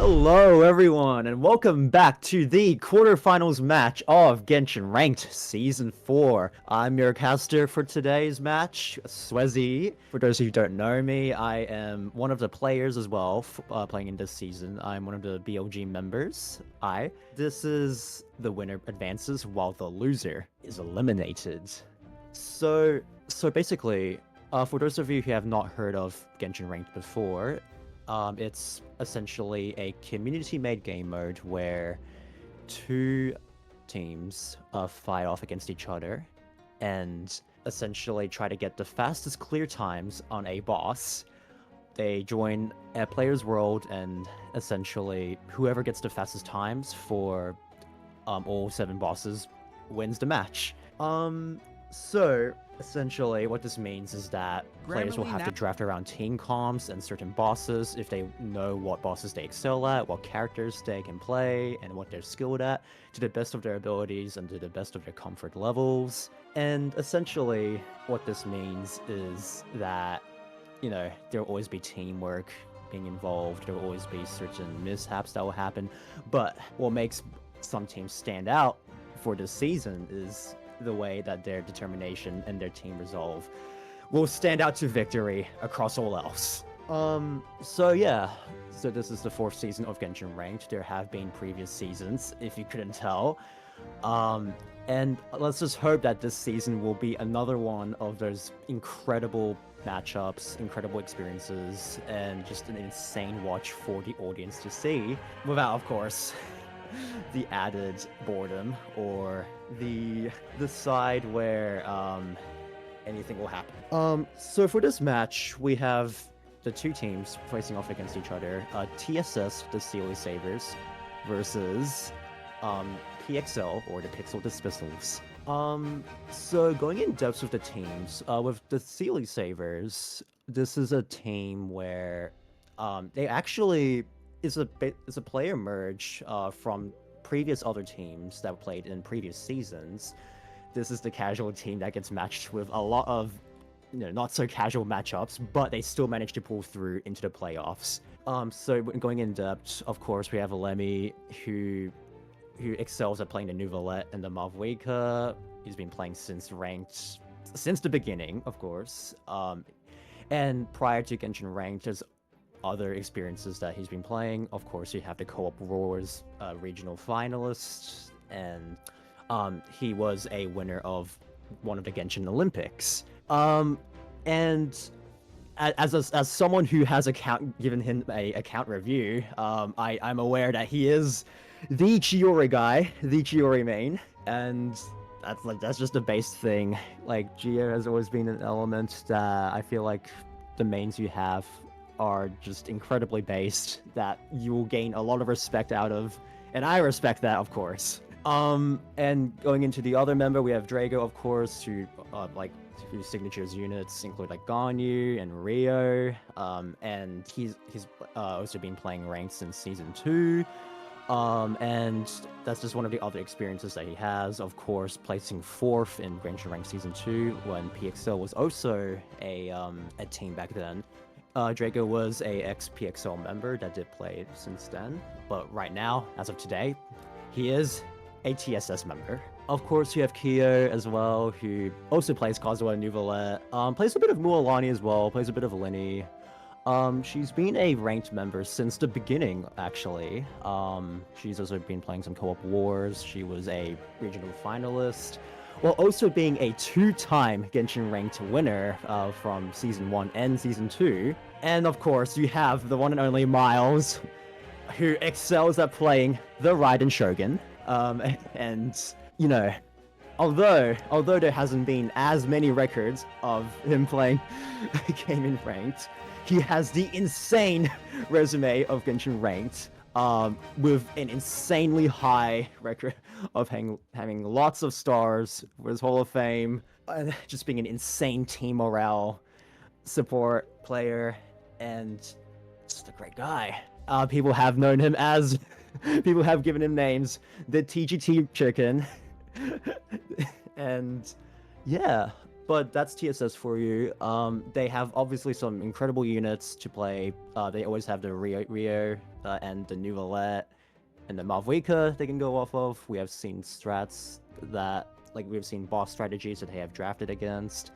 Hello, everyone, and welcome back to the quarterfinals match of Genshin Ranked Season 4. I'm your caster for today's match, Swezzy. For those of you who don't know me, I am one of the players as well, playing in this season. I'm one of the BLG members. This is the winner advances while the loser is eliminated. So basically, for those of you who have not heard of Genshin Ranked before, it's essentially a community-made game mode where two teams fight off against each other and essentially try to get the fastest clear times on a boss. They join a player's world, and essentially whoever gets the fastest times for all 7 bosses wins the match. So essentially what this means is that players will have to draft around team comps and certain bosses if they know what bosses they excel at, what characters they can play, and what they're skilled at to the best of their abilities and to the best of their comfort levels. And essentially what this means is that, you know, there will always be teamwork being involved, there will always be certain mishaps that will happen, but what makes some teams stand out for this season is the way that their determination and their team resolve will stand out to victory across all else. So this is the 4th season of Genshin Ranked. There have been previous seasons, if you couldn't tell. And let's just hope that this season will be another one of those incredible matchups, incredible experiences, and just an insane watch for the audience to see, without, of course, the added boredom or the side where anything will happen. So for this match, we have the two teams facing off against each other. TSS, the Sealy Savers, versus PXL, or the Pixel Dismissals. So going in depth with the teams, with the Sealy Savers, this is a team where they actually is a player merge from previous other teams that played in previous seasons. This is the casual team that gets matched with a lot of, you know, not so casual matchups, but they still manage to pull through into the playoffs. So going in depth, of course, we have Lemmy, who excels at playing the Nouvelette and the Malvika. He's been playing since Ranked, since the beginning, of course. And prior to Genshin Ranked, there's other experiences that he's been playing. Of course, you have the Co-op Roars regional finalist, and he was a winner of one of the Genshin Olympics. And as someone who has given him a account review, I'm aware that he is the Chiori guy, the Chiori main, and that's just a base thing. Like, Geo has always been an element that I feel like the mains you have are just incredibly based, that you will gain a lot of respect out of, and I respect that, of course. And going into the other member, we have Drago, of course, whose signatures units include like Ganyu and Rio, and he's also been playing ranked since season 2. And that's just one of the other experiences that he has. Of course, placing 4th in Genshin Ranked Season 2 when PXL was also a team back then. Drago was a ex-PXL member that did play since then, but right now, as of today, he is a TSS member. Of course, you have Kyo as well, who also plays Kazuha and Nouvelette, plays a bit of Mualani as well, plays a bit of Linny. She's been a ranked member since the beginning, actually. She's also been playing some Co-op Wars. She was a regional finalist, while also being a 2-time Genshin Ranked winner from Season 1 and Season 2. And of course, you have the one and only Miles, who excels at playing the Raiden Shogun. And, you know, although there hasn't been as many records of him playing Gaming Ranked, he has the insane resume of Genshin Ranked, with an insanely high record of having lots of stars with his Hall of Fame, and just being an insane team morale support player, and just a great guy. People have known him as, people have given him names, the TGT Chicken, and yeah. But that's TSS for you. They have obviously some incredible units to play. They always have the Rio and the Nouvellette and the Malvika they can go off of. We have seen strats that, like, we've seen boss strategies that they have drafted against.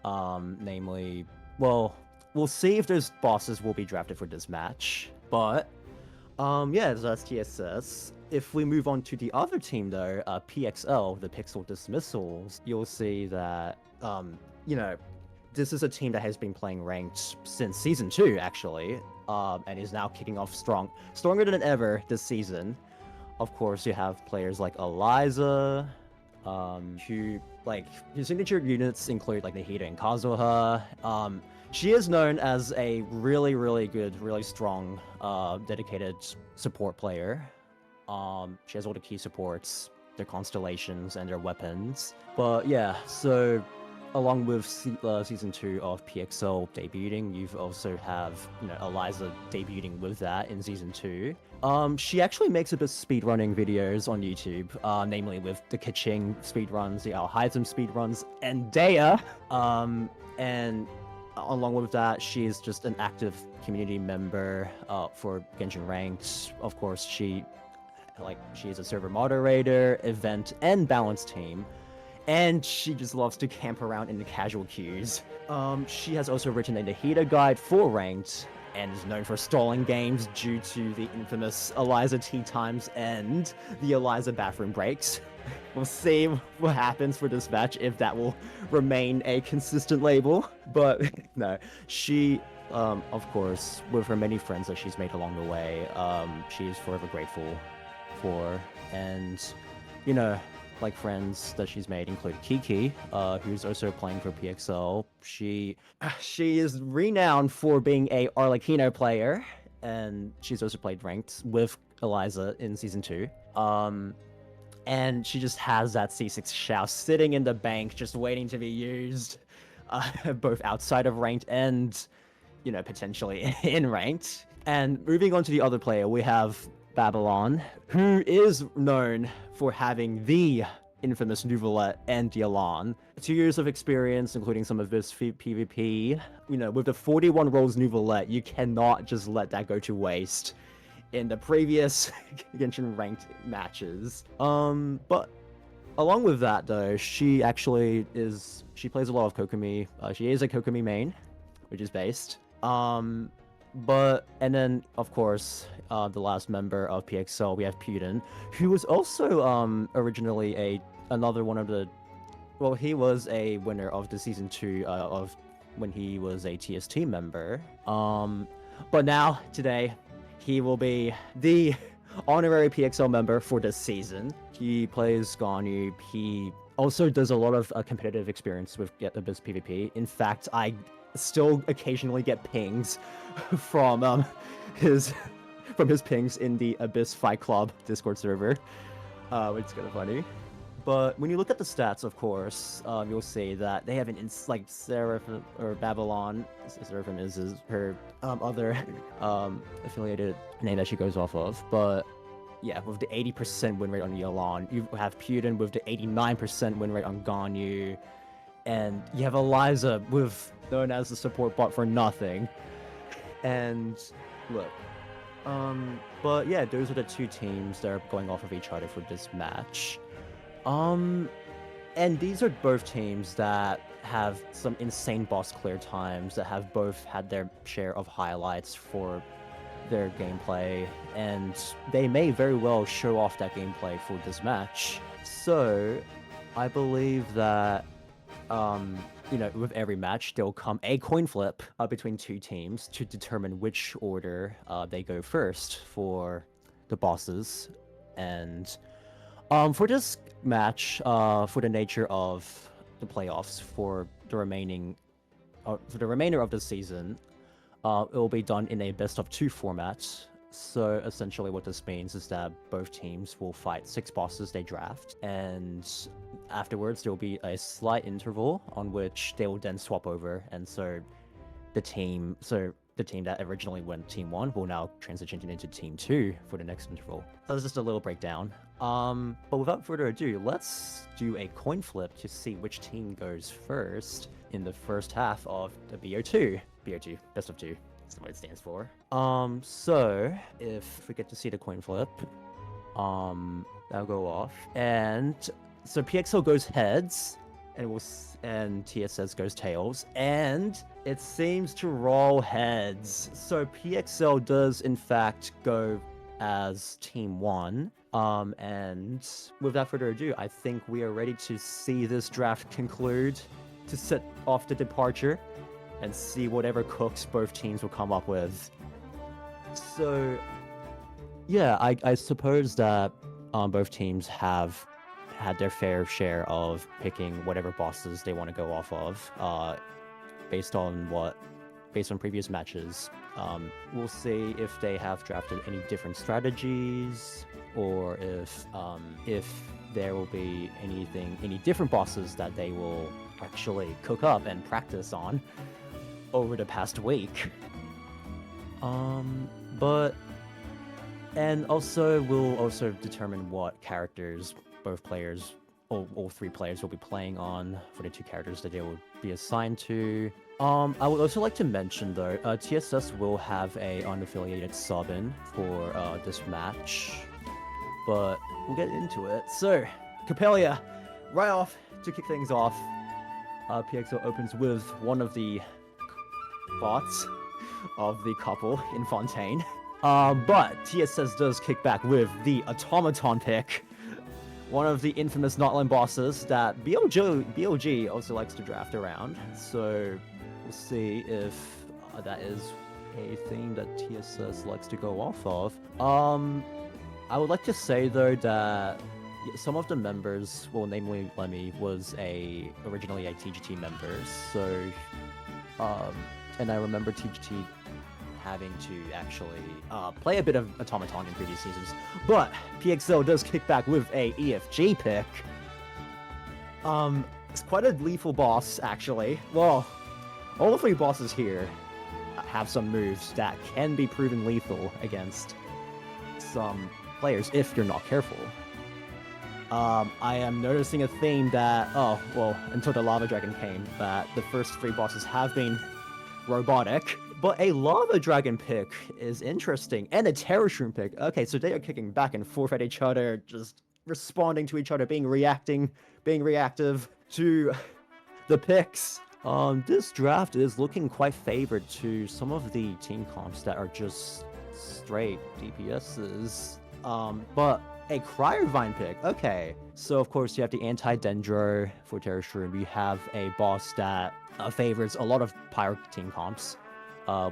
Namely, well, we'll see if those bosses will be drafted for this match. But yeah, so that's TSS. If we move on to the other team, though, PXL, the Pixel Dismissals, you'll see that, you know, this is a team that has been playing ranked since Season 2, actually, and is now kicking off stronger than ever this season. Of course, you have players like Eliza, who, like, his signature units include, like, Nahida and Kazuha. She is known as a really, really good, really strong, dedicated support player. She has all the key supports, their constellations, and their weapons. But yeah, so along with season 2 of PXL debuting, you've also have, you know, Eliza debuting with that in season 2. She actually makes a bit of speedrunning videos on YouTube, namely with the Kaching speedruns, the Alhaizum speedruns, and Dea. And along with that, she is just an active community member for Genshin Ranked. Of course, she is a server moderator, event, and balance team. And she just loves to camp around in the casual queues. She has also written a Nahida guide for Ranked, and is known for stalling games due to the infamous Eliza tea times and the Eliza bathroom breaks. We'll see what happens for this match, if that will remain a consistent label. But no, she, of course, with her many friends that she's made along the way, she is forever grateful for. And, you know, like, friends that she's made include Kiki, who's also playing for PXL. She is renowned for being a Arlecchino player, and she's also played ranked with Eliza in season 2. And she just has that C6 Shao sitting in the bank, just waiting to be used, both outside of ranked and, you know, potentially in ranked. And moving on to the other player, we have Babylon, who is known for having the infamous Nouvellette and Dialan. 2 years of experience, including some of this PvP. You know, with the 41 rolls Nouvellette, you cannot just let that go to waste in the previous Genshin Ranked matches. But along with that, though, she plays a lot of Kokomi. She is a Kokomi main, which is based. And then, of course, the last member of PXL, we have Puden, who was also originally another one of the... Well, he was a winner of the season 2 of when he was a TST member. But now, today, he will be the honorary PXL member for this season. He plays Ganyu. He also does a lot of competitive experience with Abyss PvP. In fact, I still occasionally get pings from his pings in the Abyss Fight Club Discord server, which is kind of funny. But when you look at the stats, of course, you'll see that they have like Seraphim or Babylon. Seraphim is her other affiliated name that she goes off of. But yeah, with the 80% win rate on Yalan, you have Puden with the 89% win rate on Ganyu, and you have Eliza known as the support bot for nothing. And look, but yeah, those are the two teams that are going off of each other for this match. And these are both teams that have some insane boss clear times, that have both had their share of highlights for their gameplay, and they may very well show off that gameplay for this match. So, I believe that, you know, with every match, there'll come a coin flip between two teams to determine which order they go first for the bosses. And for this match, for the nature of the playoffs for the remainder of the season, it will be done in a best-of-2 format. So essentially what this means is that both teams will fight 6 bosses they draft, and afterwards there will be a slight interval on which they will then swap over, and so the team that originally went Team 1 will now transition into Team 2 for the next interval. So that's just a little breakdown. But without further ado, let's do a coin flip to see which team goes first in the first half of the BO2. BO2, best of 2. That's what it stands for. So if we get to see the coin flip, that'll go off. And so PXL goes heads, and TSS goes tails, and it seems to roll heads. So PXL does in fact go as Team 1. And without further ado, I think we are ready to see this draft conclude, to set off the departure, and see whatever cooks both teams will come up with. So, yeah, I suppose that both teams have had their fair share of picking whatever bosses they want to go off of, based on previous matches. We'll see if they have drafted any different strategies, or if there will be any different bosses that they will actually cook up and practice on over the past week. And also we'll also determine what characters both players, all three players, will be playing on for the two characters that they will be assigned to. I would also like to mention though, TSS will have a unaffiliated sub-in for this match, but we'll get into it. So, Capellia, right off to kick things off, PXL opens with one of the bots of the couple in Fontaine. But TSS does kick back with the Automaton pick, one of the infamous Notland bosses that BLG also likes to draft around. So we'll see if that is a thing that TSS likes to go off of. I would like to say though that some of the members, well, namely Lemmy, was originally a TGT member. So, and I remember TGT having to actually play a bit of Automaton in previous seasons. But PXL does kick back with a EFG pick. It's quite a lethal boss, actually. Well, all the three bosses here have some moves that can be proven lethal against some players if you're not careful. I am noticing a theme that, until the Lava Dragon came, that the first three bosses have been robotic. But a Lava Dragon pick is interesting, and a Terrashroom pick. Okay, so they are kicking back and forth at each other, just responding to each other, being reactive to the picks. This draft is looking quite favored to some of the team comps that are just straight DPSs. But a Cryovine pick. Okay, so of course you have the Anti-Dendro for Terrashroom. You have a boss that favors a lot of Pyro team comps,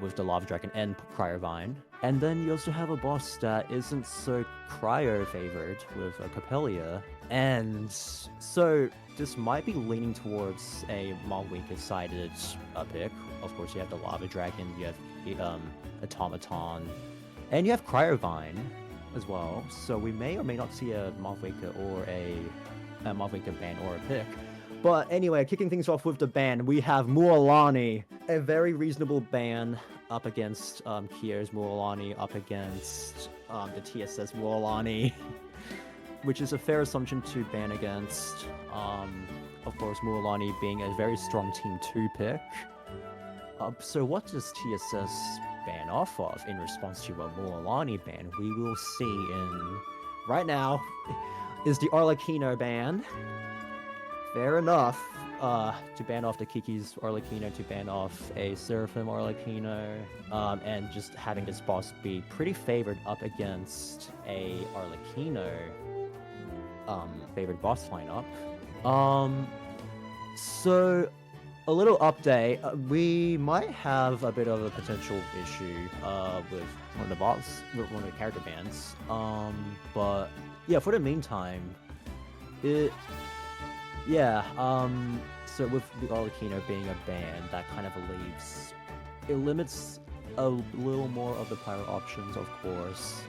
with the Lava Dragon and Cryovine. And then you also have a boss that isn't so Cryo favored with Capellia. And so this might be leaning towards a Malwinka-sided pick. Of course, you have the Lava Dragon, you have Automaton, and you have Cryovine as well. So we may or may not see a Malwinka or a Malwinka ban or a pick. But anyway, kicking things off with the ban, we have Mualani, a very reasonable ban up against Kier's Mualani, up against the TSS Mualani, which is a fair assumption to ban against. Of course, Mualani being a very strong Team 2 pick. So what does TSS ban off of in response to a Mualani ban? We will see in... Right now is the Arlecchino ban. Fair enough, to ban off the Kiki's Arlecchino, to ban off a Seraphim Arlecchino, and just having this boss be pretty favored up against a Arlecchino favored boss lineup. So a little update, we might have a bit of a potential issue with one of the character bans. But yeah, for the meantime, so with the Arlecchino being a ban, that kind of limits a little more of the Pyro options, of course.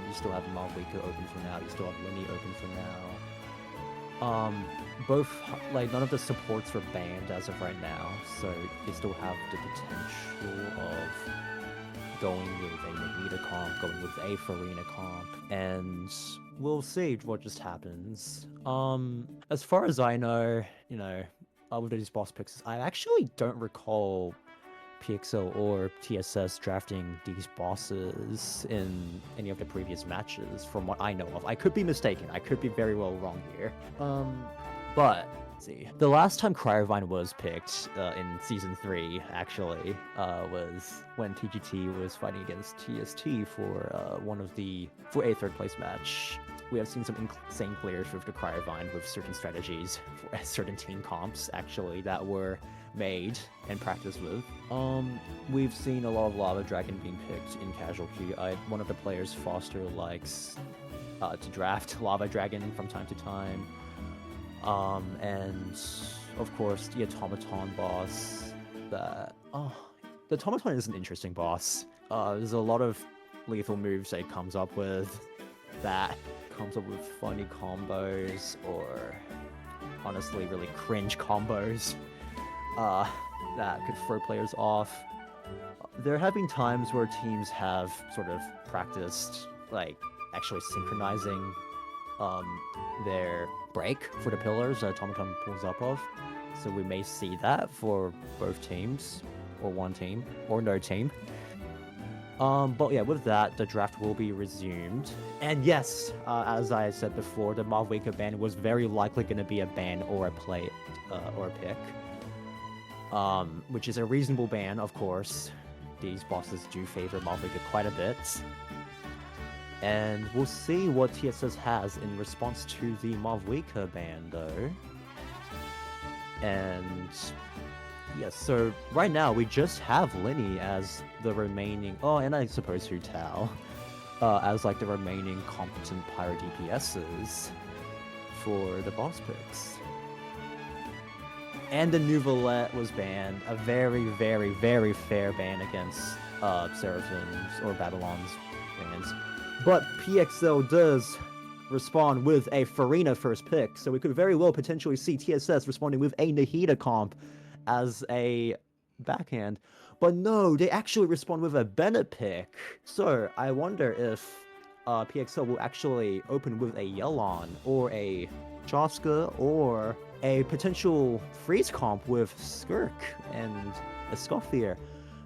You still have Malwinka open for now, you still have Lenny open for now. None of the supports were banned as of right now, so you still have the potential going with a Nahida comp, going with a Farina comp, and we'll see what just happens. As far as I know, with these boss picks, I actually don't recall PXL or TSS drafting these bosses in any of the previous matches, from what I know of. I could be mistaken. I could be very well wrong here. But let's see. The last time Cryovyne was picked in Season 3, actually, was when TGT was fighting against TST for a third place match. We have seen some insane players with the Cryovyne with certain strategies for certain team comps, actually, that were made and practiced with. We've seen a lot of Lava Dragon being picked in casual queue. One of the players, Foster, likes to draft Lava Dragon from time to time. And of course the Automaton boss. The Automaton is an interesting boss. There's a lot of lethal moves that it comes up with that comes up with funny combos or honestly really cringe combos that could throw players off. There have been times where teams have sort of practiced like actually synchronizing their break for the pillars that Automaton pulls up of. So we may see that for both teams, or one team, or no team. But yeah, with that, the draft will be resumed. And yes, as I said before, the Malvika ban was very likely going to be a ban or a play, or a pick. Which is a reasonable ban, of course. These bosses do favor Malvika quite a bit. And we'll see what TSS has in response to the Malvika ban, though. And yes, so right now we just have Linny as the remaining... Oh, and I suppose Hu Tao as like the remaining competent Pyro DPSs for the boss picks. And the Nouvelette was banned. A very, very, very fair ban against Seraphim's or Babylon's bans. But PXL does respond with a Farina first pick, so we could very well potentially see TSS responding with a Nahida comp as a backhand. But no, they actually respond with a Bennett pick. So I wonder if PXL will actually open with a Yelan or a Joska or a potential freeze comp with Skirk and a Escoffier.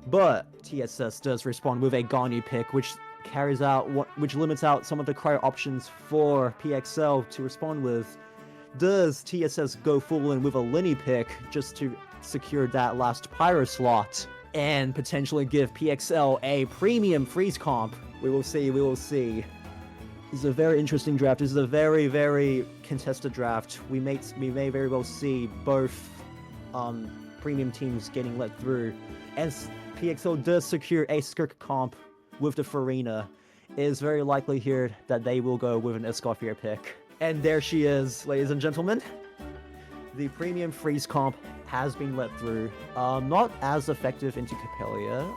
But TSS does respond with a Gani pick, which limits out some of the cryo options for PXL to respond with. Does TSS go full in with a Linny pick just to secure that last Pyro slot and potentially give PXL a premium freeze comp? We will see, we will see. This is a very interesting draft. This is a very, very contested draft. We may very well see both premium teams getting let through. As PXL does secure a Skirk comp with the Farina, it is very likely here that they will go with an Escoffier pick. And there she is, ladies and gentlemen. The premium freeze comp has been let through. Not as effective into Capelia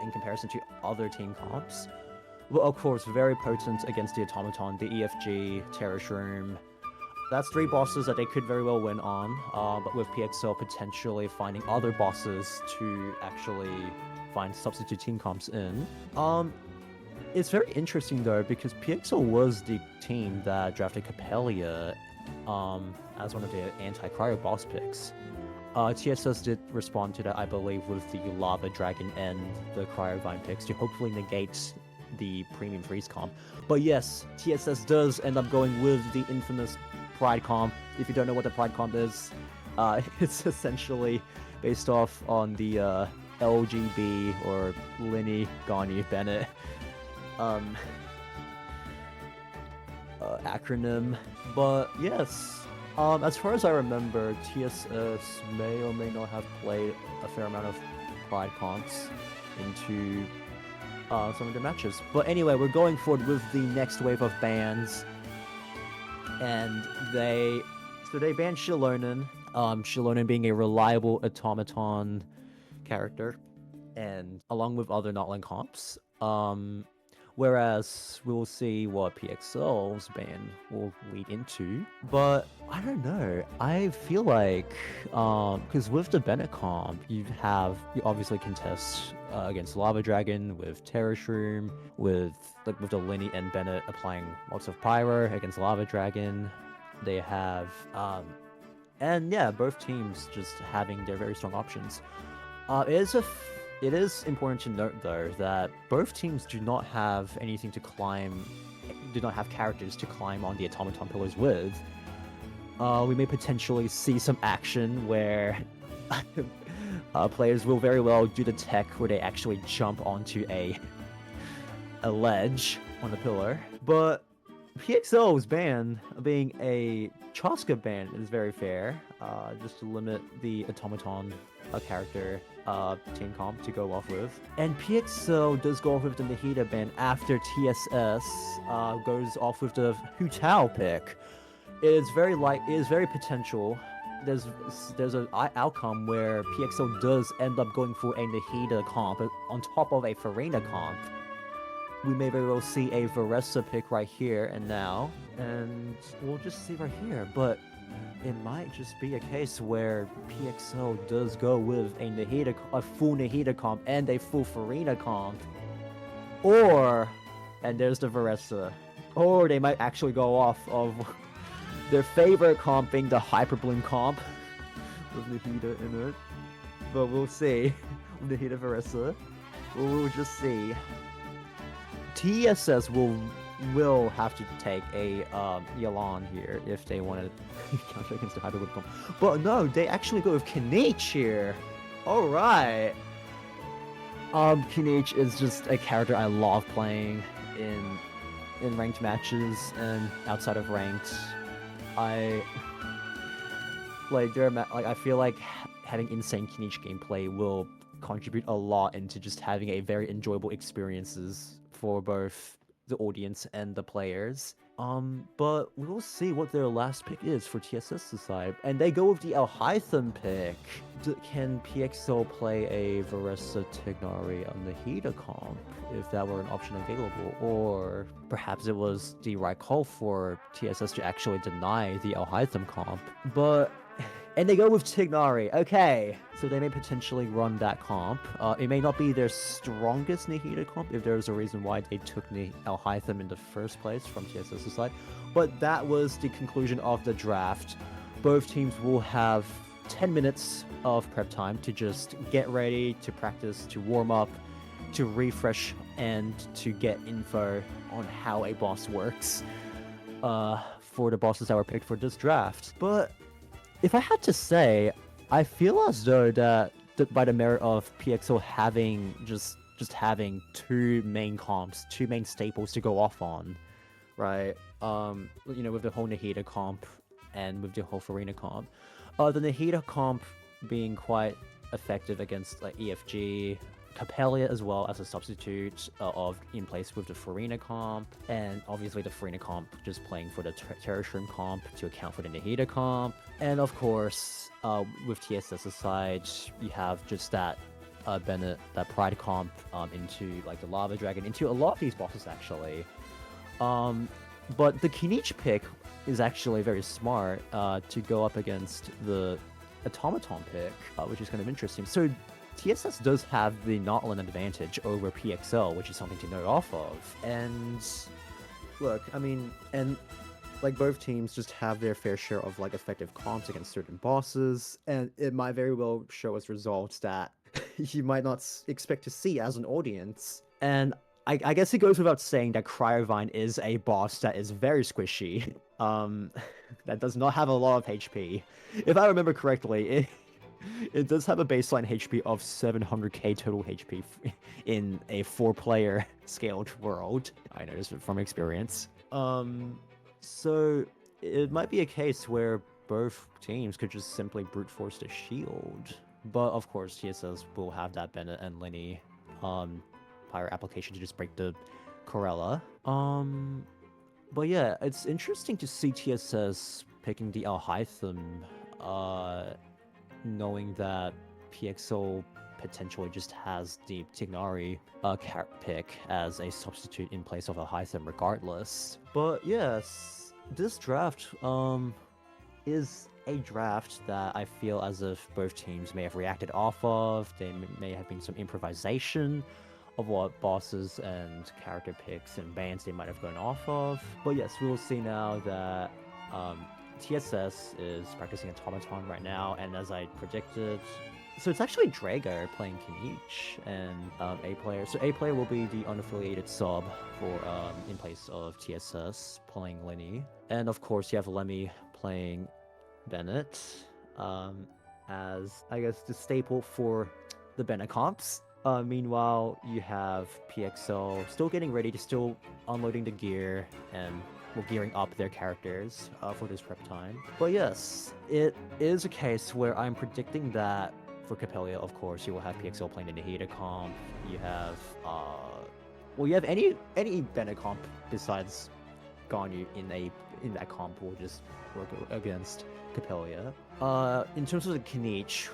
in comparison to other team comps. But of course, very potent against the Automaton, the EFG, Terror Shroom. That's 3 bosses that they could very well win on, but with PXL potentially finding other bosses to actually find substitute team comps in. It's very interesting though, because PXL was the team that drafted Capelia as one of the anti-cryo boss picks. TSS did respond to that, I believe, with the Lava Dragon and the Cryovyne picks to hopefully negate the premium freeze comp. But yes, TSS does end up going with the infamous Pride comp. If you don't know what the Pride comp is, it's essentially based off on the LGB or Linny Gani Bennett acronym. But yes, as far as I remember, TSS may or may not have played a fair amount of Pride comps into some of their matches. But anyway, we're going forward with the next wave of bans. And they banned Shilonen. Shilonen being a reliable Automaton character, and along with other Notling comps. Whereas we'll see what PXL's ban will lead into. But I don't know. I feel like, because with the Bennett comp, you obviously contest against Lava Dragon with Terror Shroom, with the Lenny and Bennett applying lots of Pyro against Lava Dragon. They have, and yeah, both teams just having their very strong options. It is important to note though that both teams do not have anything to climb, do not have characters to climb on the automaton pillars with. We may potentially see some action where players will very well do the tech where they actually jump onto a ledge on the pillar. But PXL's ban being a Chaska ban is very fair, just to limit the automaton character team comp to go off with. And PXL does go off with the Nahida ban after TSS goes off with the Hu Tao pick. It is very potential. There's an outcome where PXL does end up going for a Nahida comp on top of a Farina comp. We may very well see a Varessa pick right here and now, and we'll just see right here. But it might just be a case where PXL does go with a full Nahida comp and a full Farina comp, and there's the Varessa, or they might actually go off of their favorite comp being the Hyper Bloom comp with Nahida in it. But we'll see. Nahida Varessa. We'll just see. TSS will have to take a Yalan here if they want to counter against the Hyper Bloom comp. But no, they actually go with Kinich here. Alright. Kinich is just a character I love playing in ranked matches and outside of ranked. I feel like having insane Kinich gameplay will contribute a lot into just having a very enjoyable experiences for both the audience and the players. But we'll see what their last pick is for TSS side. And they go with the Alhytham pick. Can PXL play a Varessa Tignari on the Hida comp if that were an option available? Or perhaps it was the right call for TSS to actually deny the Alhytham comp. And they go with Tignari. Okay, so they may potentially run that comp. It may not be their strongest Nahida comp if there's a reason why they took Alhytham in the first place from TSS side. But that was the conclusion of the draft. Both teams will have 10 minutes of prep time to just get ready, to practice, to warm up, to refresh, and to get info on how a boss works for the bosses that were picked for this draft. But if I had to say, I feel as though that by the merit of PXL having just having two main comps, two main staples to go off on, right? With the whole Nahida comp and with the whole Farina comp, the Nahida comp being quite effective against like EFG, Capelia as well as a substitute in place with the Farina comp, and obviously the Farina comp just playing for the Terror Shroom comp to account for the Nahida comp, and of course with TSS aside, you have just that Bennett, that Pride comp into like the Lava Dragon, into a lot of these bosses actually. But the Kinich pick is actually very smart to go up against the Automaton pick, which is kind of interesting. So TSS does have the Nautilin advantage over PXL, which is something to note off of. And look, I mean, and like both teams just have their fair share of like effective comps against certain bosses, and it might very well show us results that you might not expect to see as an audience. And I guess it goes without saying that Cryovine is a boss that is very squishy, that does not have a lot of HP. If I remember correctly, it does have a baseline HP of 700k total HP in a 4-player scaled world. I know this from experience. So it might be a case where both teams could just simply brute force the shield. But of course, TSS will have that Bennett and Lenny Pyro application to just break the Corella. But yeah, it's interesting to see TSS picking the Alhytham, knowing that PXL potentially just has the Tignari pick as a substitute in place of a Hytham regardless. But yes, this draft is a draft that I feel as if both teams may have reacted off of. There may have been some improvisation of what bosses and character picks and bans they might have gone off of. But yes, we will see now that TSS is practicing Automaton right now, and as I predicted, so it's actually Drago playing Kinich and A player. So A player will be the unaffiliated sub for in place of TSS playing Lenny, and of course you have Lemmy playing Bennett as I guess the staple for the Bennett comps. Meanwhile, you have PXL still getting ready to still unloading the gear and gearing up their characters for this prep time. But yes, it is a case where I'm predicting that for Capelia, of course, you will have PXL playing in the Hida comp. You have, well, you have any Bennett comp besides Ganyu in that comp will just work against Capelia. In terms of the Kinich,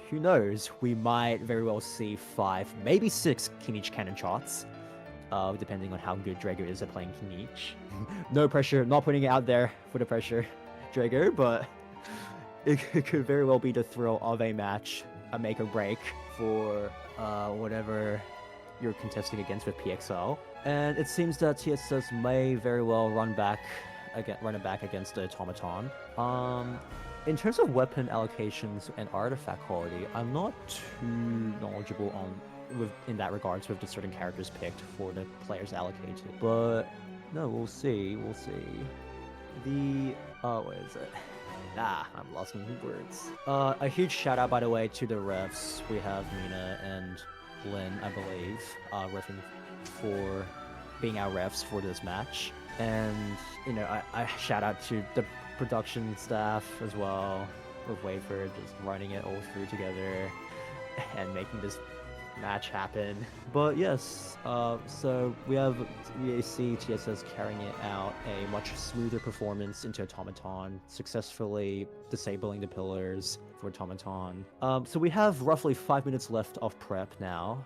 who knows? We might very well see 5, maybe 6 Kinich cannon shots, depending on how good Drago is at playing Kinich. No pressure, not putting it out there for the pressure, Drago, but it could very well be the thrill of a match, a make or break for whatever you're contesting against with PXL. And it seems that TSS may very well run it back against the Automaton. In terms of weapon allocations and artifact quality, I'm not too knowledgeable in that regards with the certain characters picked for the players allocated. But no, we'll see. What is it? I'm lost in words. A huge shout out, by the way, to the refs. We have Mina and Lynn, I believe, refing for being our refs for this match. And, you know, I shout out to the production staff as well, with Wayford just running it all through together and making this match happen. But yes, so we see TSS carrying it out a much smoother performance into Automaton, successfully disabling the pillars for Automaton. So we have roughly 5 minutes left of prep now,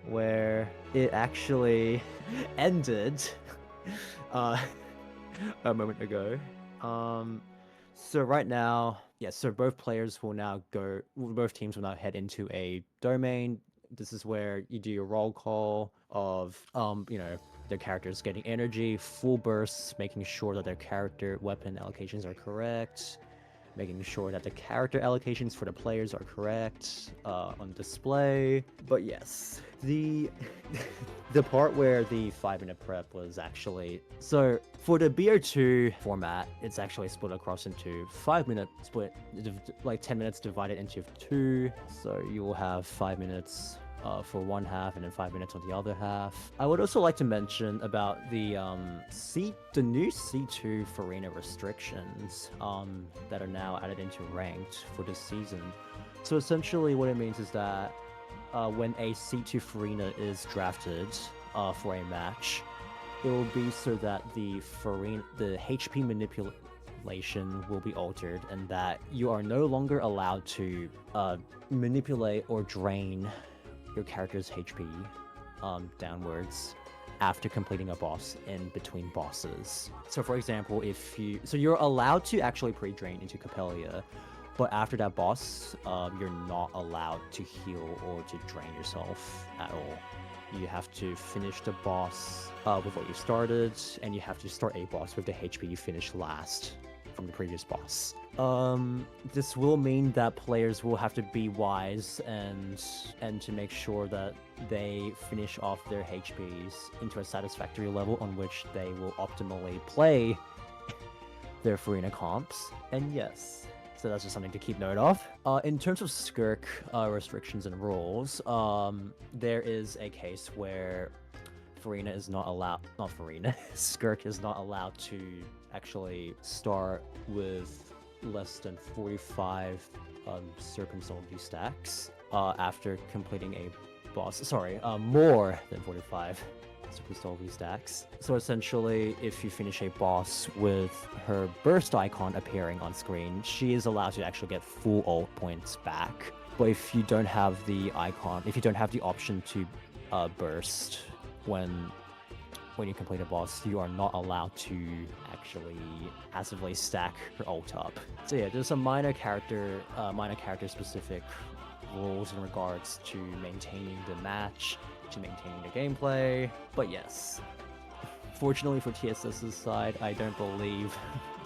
where it actually ended a moment ago. So right now, so both teams will now head into a domain. This is where you do your roll call of, their characters getting energy, full bursts, making sure that their character weapon allocations are correct, making sure that the character allocations for the players are correct on display. But yes, the part where the 5-minute prep was actually, so for the BO2 format, it's actually split across into 5-minute split, like 10 minutes divided into 2. So you will have 5 minutes for one half and then 5 minutes on the other half. I would also like to mention about the new C2 Farina restrictions that are now added into Ranked for this season. So essentially what it means is that when a C2 Farina is drafted for a match, it will be so that the HP manipulation will be altered, and that you are no longer allowed to manipulate or drain your character's HP downwards after completing a boss in between bosses. So for example, you're allowed to actually pre-drain into Capelia, but after that boss, you're not allowed to heal or to drain yourself at all. You have to finish the boss with what you started, and you have to start a boss with the HP you finished last from the previous boss. This will mean that players will have to be wise and to make sure that they finish off their HPs into a satisfactory level on which they will optimally play their Farina comps. And yes, so that's just something to keep note of. In terms of Skirk restrictions and rules, there is a case where Skirk is not allowed to actually start with less than 45 Serpent Soul V stacks after completing a boss. More than 45 Serpent Soul V stacks. So essentially, if you finish a boss with her burst icon appearing on screen, she is allowed to actually get full ult points back. But if you don't have the icon, if you don't have the option to burst when you complete a boss, you are not allowed to actually passively stack your ult up. So yeah, there's some minor character specific rules in regards to maintaining the match, to maintaining the gameplay. But yes, fortunately for TSS's side, I don't believe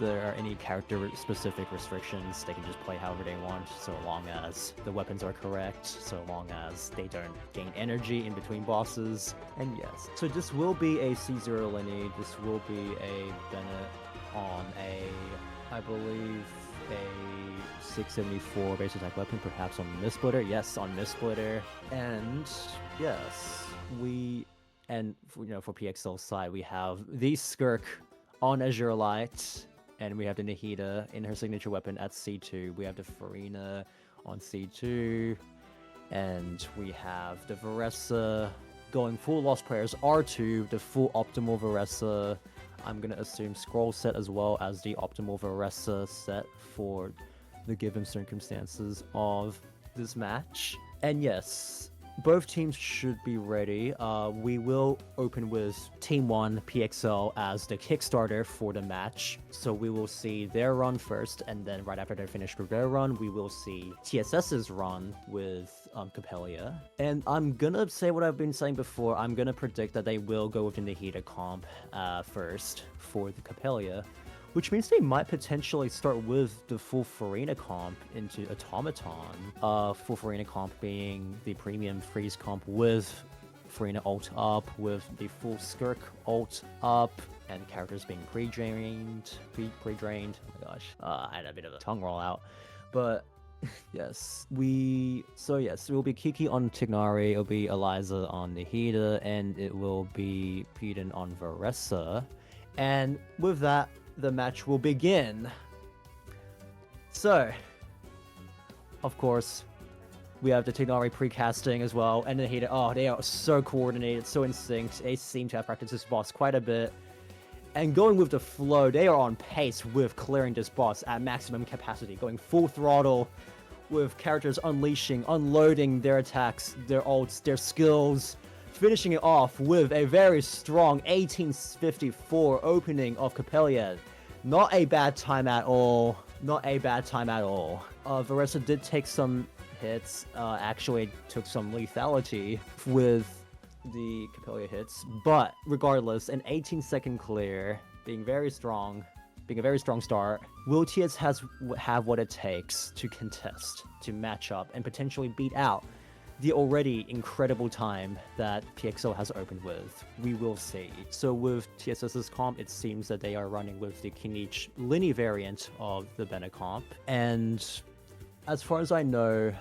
there are any character-specific restrictions. They can just play however they want, so long as the weapons are correct, so long as they don't gain energy in between bosses. And yes, so this will be a C0 lineage. This will be a Bennett on I believe, a 674 base attack weapon, perhaps on Mistsplitter. Yes, on Mistsplitter. And yes, for PXL's side, we have the Skirk on Azure Light, and we have the Nahida in her signature weapon at C2. We have the Farina on C2, and we have the Varessa going full Lost Prayers R2, the full optimal Varessa. I'm gonna assume scroll set as well as the optimal Varessa set for the given circumstances of this match. And yes, both teams should be ready. We will open with Team 1 PXL as the Kickstarter for the match. So we will see their run first, and then right after they're finished with their run, we will see TSS's run with Capellia. And I'm gonna say what I've been saying before. I'm gonna predict that they will go with the Nahida comp first for the Capellia, which means they might potentially start with the full Farina comp into Automaton. Full Farina comp being the premium freeze comp with Farina ult up, with the full Skirk ult up, and characters being pre-drained. Oh my gosh, I had a bit of a tongue roll out. But yes, it will be Kiki on Tignari, it'll be Eliza on Nahida, and it will be Peden on Varessa. And with that, the match will begin. So, of course, we have the Tignari precasting as well, and the Nahida. Oh, they are so coordinated, so in sync. They seem to have practiced this boss quite a bit. And going with the flow, they are on pace with clearing this boss at maximum capacity, going full throttle with characters unloading their attacks, their ults, their skills, finishing it off with a very strong 1854 opening of Capellia. Not a bad time at all. Varessa did take some hits, actually took some lethality with the Capellia hits, but regardless, an 18-second clear, being a very strong start. Will TS have what it takes to contest, to match up, and potentially beat out the already incredible time that PXL has opened with? We will see. So with TSS's comp, it seems that they are running with the Kinich Linny variant of the Bennett comp. And as far as I know,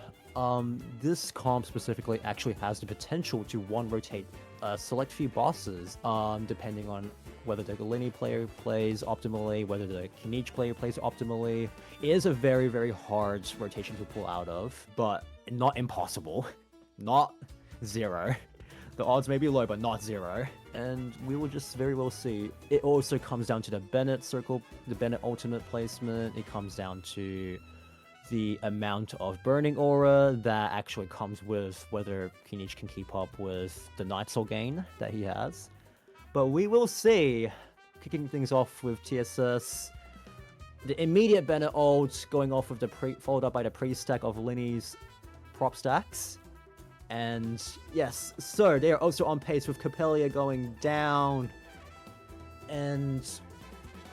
this comp specifically actually has the potential to one-rotate a select few bosses, depending on whether the Linny player plays optimally, whether the Kinich player plays optimally. It is a very, very hard rotation to pull out of, but not impossible. Not zero. The odds may be low, but not zero. And we will just very well see. It also comes down to the Bennett circle, the Bennett ultimate placement. It comes down to the amount of burning aura that actually comes with whether Kinich can keep up with the Night Soul gain that he has. But we will see. Kicking things off with TSS. The immediate Bennett ult going off with the followed up by the pre-stack of Linny's prop stacks. And yes, so they are also on pace with Capellia going down. And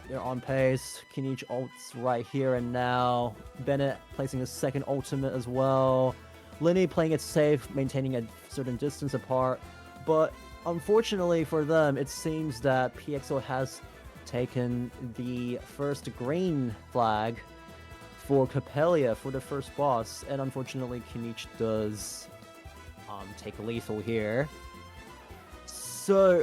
they're on pace. Kinich ults right here and now. Bennett placing a second ultimate as well. Linny playing it safe, maintaining a certain distance apart. But unfortunately for them, it seems that PXL has taken the first green flag for Capellia for the first boss. And unfortunately, Kinich does take lethal here. So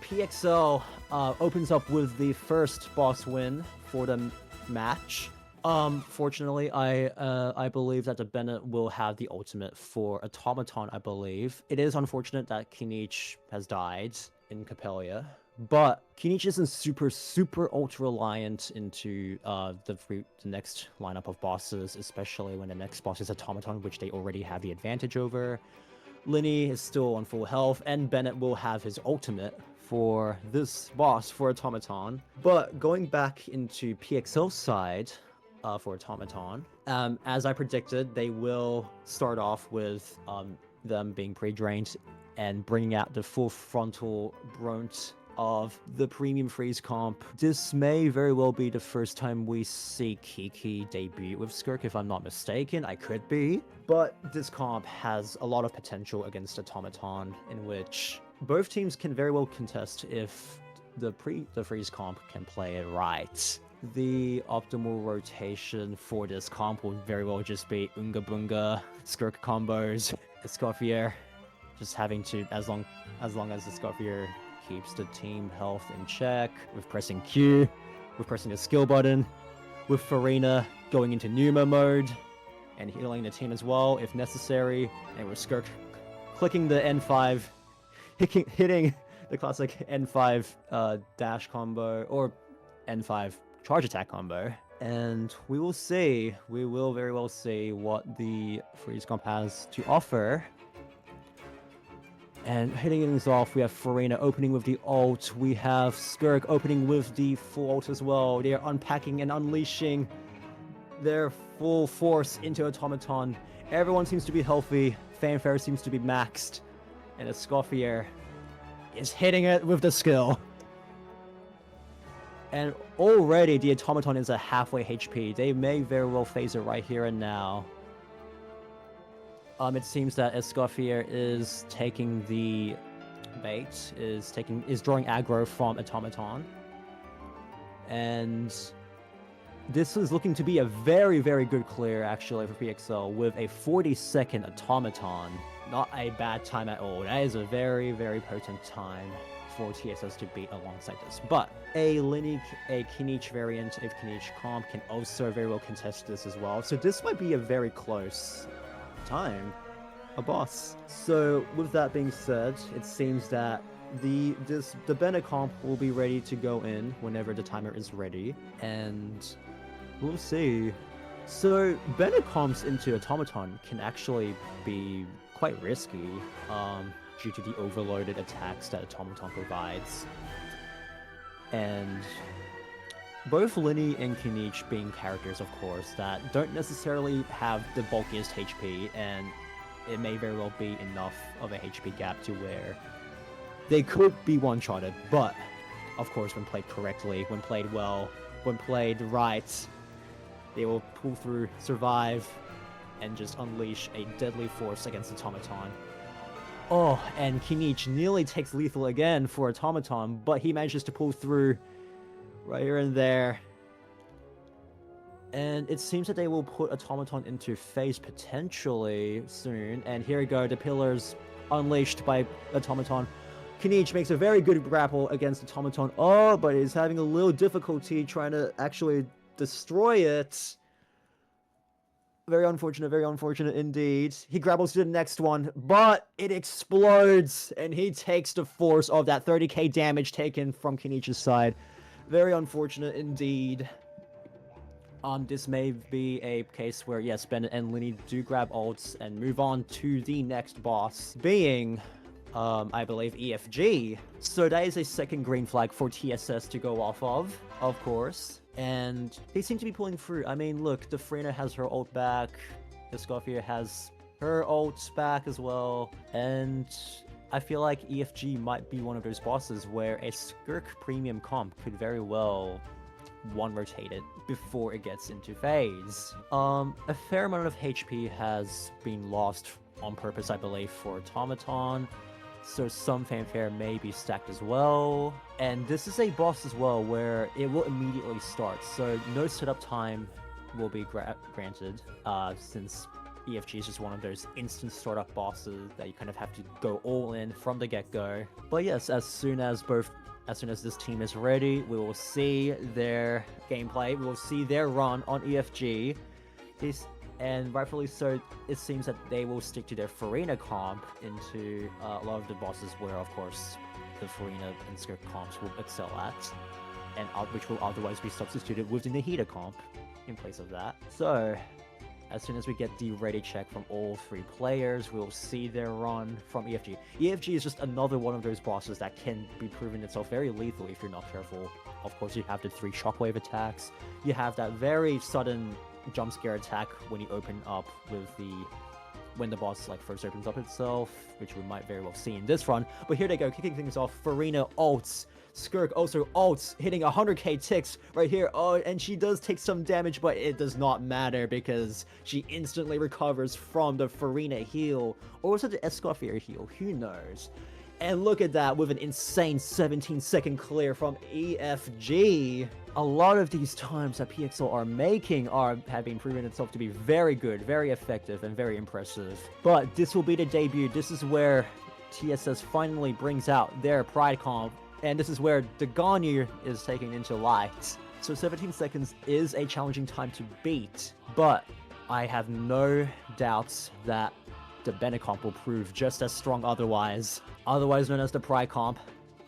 PXL opens up with the first boss win for the match. Fortunately, I believe that the Bennett will have the ultimate for Automaton, I believe. It is unfortunate that Kinich has died in Capellia, But Kinich isn't super ultra reliant into the next lineup of bosses, especially when the next boss is Automaton, which they already have the advantage over. Linny is still on full health, and Bennett will have his ultimate for this boss for Automaton. But going back into PXL's side for Automaton, as I predicted, they will start off with them being pre-drained and bringing out the full frontal brunt of the premium freeze comp. This may very well be the first time we see Kiki debut with Skirk, if I'm not mistaken. I could be. But this comp has a lot of potential against Automaton, in which both teams can very well contest if the freeze comp can play it right. The optimal rotation for this comp will very well just be Unga Bunga, Skirk combos, Escoffier, just having to, as long as Escoffier keeps the team health in check, with pressing Q, with pressing the skill button, with Farina going into Numa mode, and healing the team as well if necessary, and with Skirk clicking the N5, hitting the classic N5 dash combo, or N5 charge attack combo. And we will very well see what the freeze comp has to offer. And hitting things off, we have Farina opening with the ult, we have Skirk opening with the full ult as well. They are unpacking and unleashing their full force into Automaton. Everyone seems to be healthy, Fanfare seems to be maxed, and Escoffier is hitting it with the skill. And already the Automaton is at halfway HP. They may very well phase it right here and now. It seems that Escoffier is taking the bait, is drawing aggro from Automaton. And this is looking to be a very, very good clear, actually, for PXL, with a 40-second Automaton. Not a bad time at all. That is a very, very potent time for TSS to beat alongside this. But a Kinich variant of Kinich comp can also very well contest this as well. So this might be a very close time, a boss. So with that being said, it seems that the Bennett comp will be ready to go in whenever the timer is ready, and we'll see. So Bennett comps into Automaton can actually be quite risky due to the overloaded attacks that Automaton provides. And both Linny and Kinich being characters, of course, that don't necessarily have the bulkiest HP, and it may very well be enough of a HP gap to where they could be one-shotted, but, of course, when played correctly, when played well, when played right, they will pull through, survive, and just unleash a deadly force against Automaton. Oh, and Kinich nearly takes lethal again for Automaton, but he manages to pull through right here and there. And it seems that they will put Automaton into phase potentially soon. And here we go, the pillars unleashed by Automaton. Kinich makes a very good grapple against Automaton. Oh, but he's having a little difficulty trying to actually destroy it. Very unfortunate indeed. He grapples to the next one, but it explodes, and he takes the force of that 30k damage taken from Kinich's side. Very unfortunate indeed. This may be a case where, yes, Bennett and Linny do grab ults and move on to the next boss, being, I believe, EFG. So that is a second green flag for TSS to go off of course. And they seem to be pulling through. I mean, look, the Freyna has her ult back, the Escoffier has her ults back as well, and I feel like EFG might be one of those bosses where a Skirk premium comp could very well one-rotate it before it gets into phase. A fair amount of HP has been lost on purpose, I believe, for Automaton, so some fanfare may be stacked as well. And this is a boss as well where it will immediately start, so no setup time will be granted, since EFG is just one of those instant startup bosses that you kind of have to go all in from the get-go. But yes, as soon as this team is ready, we will see their gameplay, we will see their run on EFG. And rightfully so, it seems that they will stick to their Farina comp into a lot of the bosses where, of course, the Farina and Skirk comps will excel at, and which will otherwise be substituted with the Nahida comp in place of that. So, as soon as we get the ready check from all 3 players, we'll see their run from EFG. EFG is just another one of those bosses that can be proven itself very lethal if you're not careful. Of course, you have the 3 shockwave attacks. You have that very sudden jump scare attack when you open up with when the boss like first opens up itself, which we might very well see in this run. But here they go, kicking things off. Farina ults. Skirk also ults, hitting 100k ticks right here. Oh, and she does take some damage, but it does not matter because she instantly recovers from the Farina heal. Or was it the Escoffier heal? Who knows? And look at that with an insane 17-second clear from EFG. A lot of these times that PXL are making have been proven itself to be very good, very effective, and very impressive. But this will be the debut. This is where TSS finally brings out their pride comp. And this is where the Ganyu is taken into light. So 17 seconds is a challenging time to beat, but I have no doubts that the Bennett comp will prove just as strong otherwise known as the Pride comp,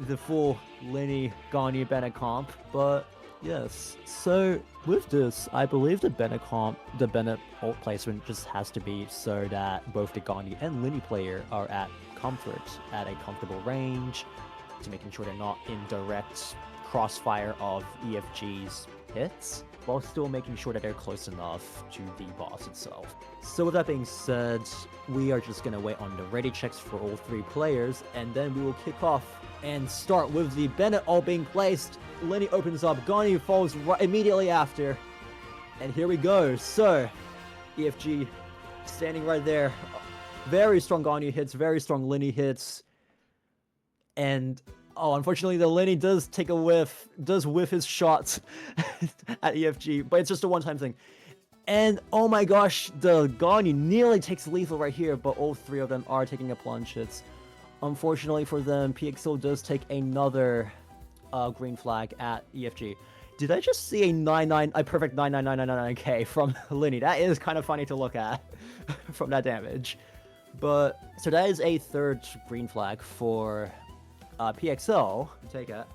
the full Lenny Ganyu Bennett comp. But yes, so with this, I believe the Bennett ult placement just has to be so that both the Ganyu and Lenny player are at a comfortable range, to making sure they're not in direct crossfire of EFG's hits, while still making sure that they're close enough to the boss itself. So with that being said, we are just gonna wait on the ready checks for all 3 players, and then we will kick off and start with the Bennett ult being placed. Lenny opens up, Ganyu falls right immediately after, and here we go. So EFG standing right there, very strong Ganyu hits, very strong Lenny hits. And, oh, unfortunately, the Lenny does whiff his shots at EFG, but it's just a one-time thing. And, oh my gosh, the Ganyu nearly takes lethal right here, but all 3 of them are taking a plunge hits. Unfortunately for them, PXL does take another green flag at EFG. Did I just see a perfect 99999k from Lenny? That is kind of funny to look at from that damage. But, so that is a 3rd green flag for PXL. Take it.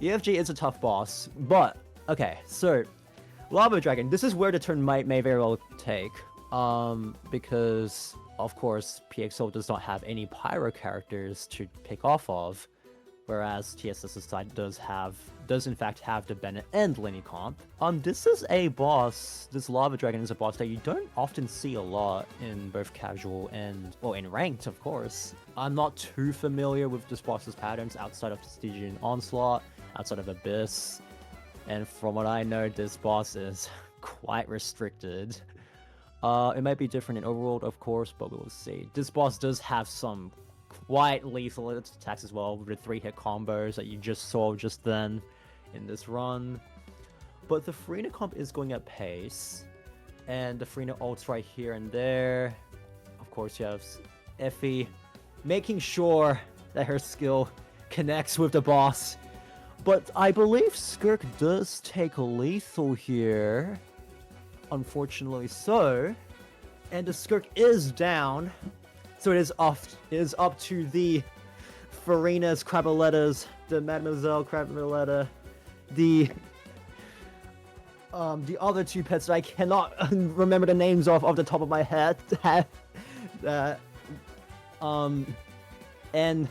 EFG is a tough boss, but okay. So, Lava Dragon. This is where the turn may very well take, because of course PXL does not have any pyro characters to pick off of, whereas TSS's side does in fact have the Bennett and Lenny comp. This is a boss. This Lava Dragon is a boss that you don't often see a lot in both casual and, well, in ranked, of course. I'm not too familiar with this boss's patterns outside of Stygian Onslaught, outside of Abyss, and from what I know, this boss is quite restricted. It might be different in Overworld, of course, but we will see. This boss does have some quite lethal attacks as well, with the 3-hit combos that you just saw just then in this run. But the Farina comp is going at pace, and the Farina ults right here and there. Of course, you have Effie making sure that her skill connects with the boss. But I believe Skirk does take lethal here, unfortunately so. And the Skirk is down, so it is up to the Farina's Crabolettas, the Mademoiselle Craboletta, the other 2 pets that I cannot remember the names of off the top of my head. And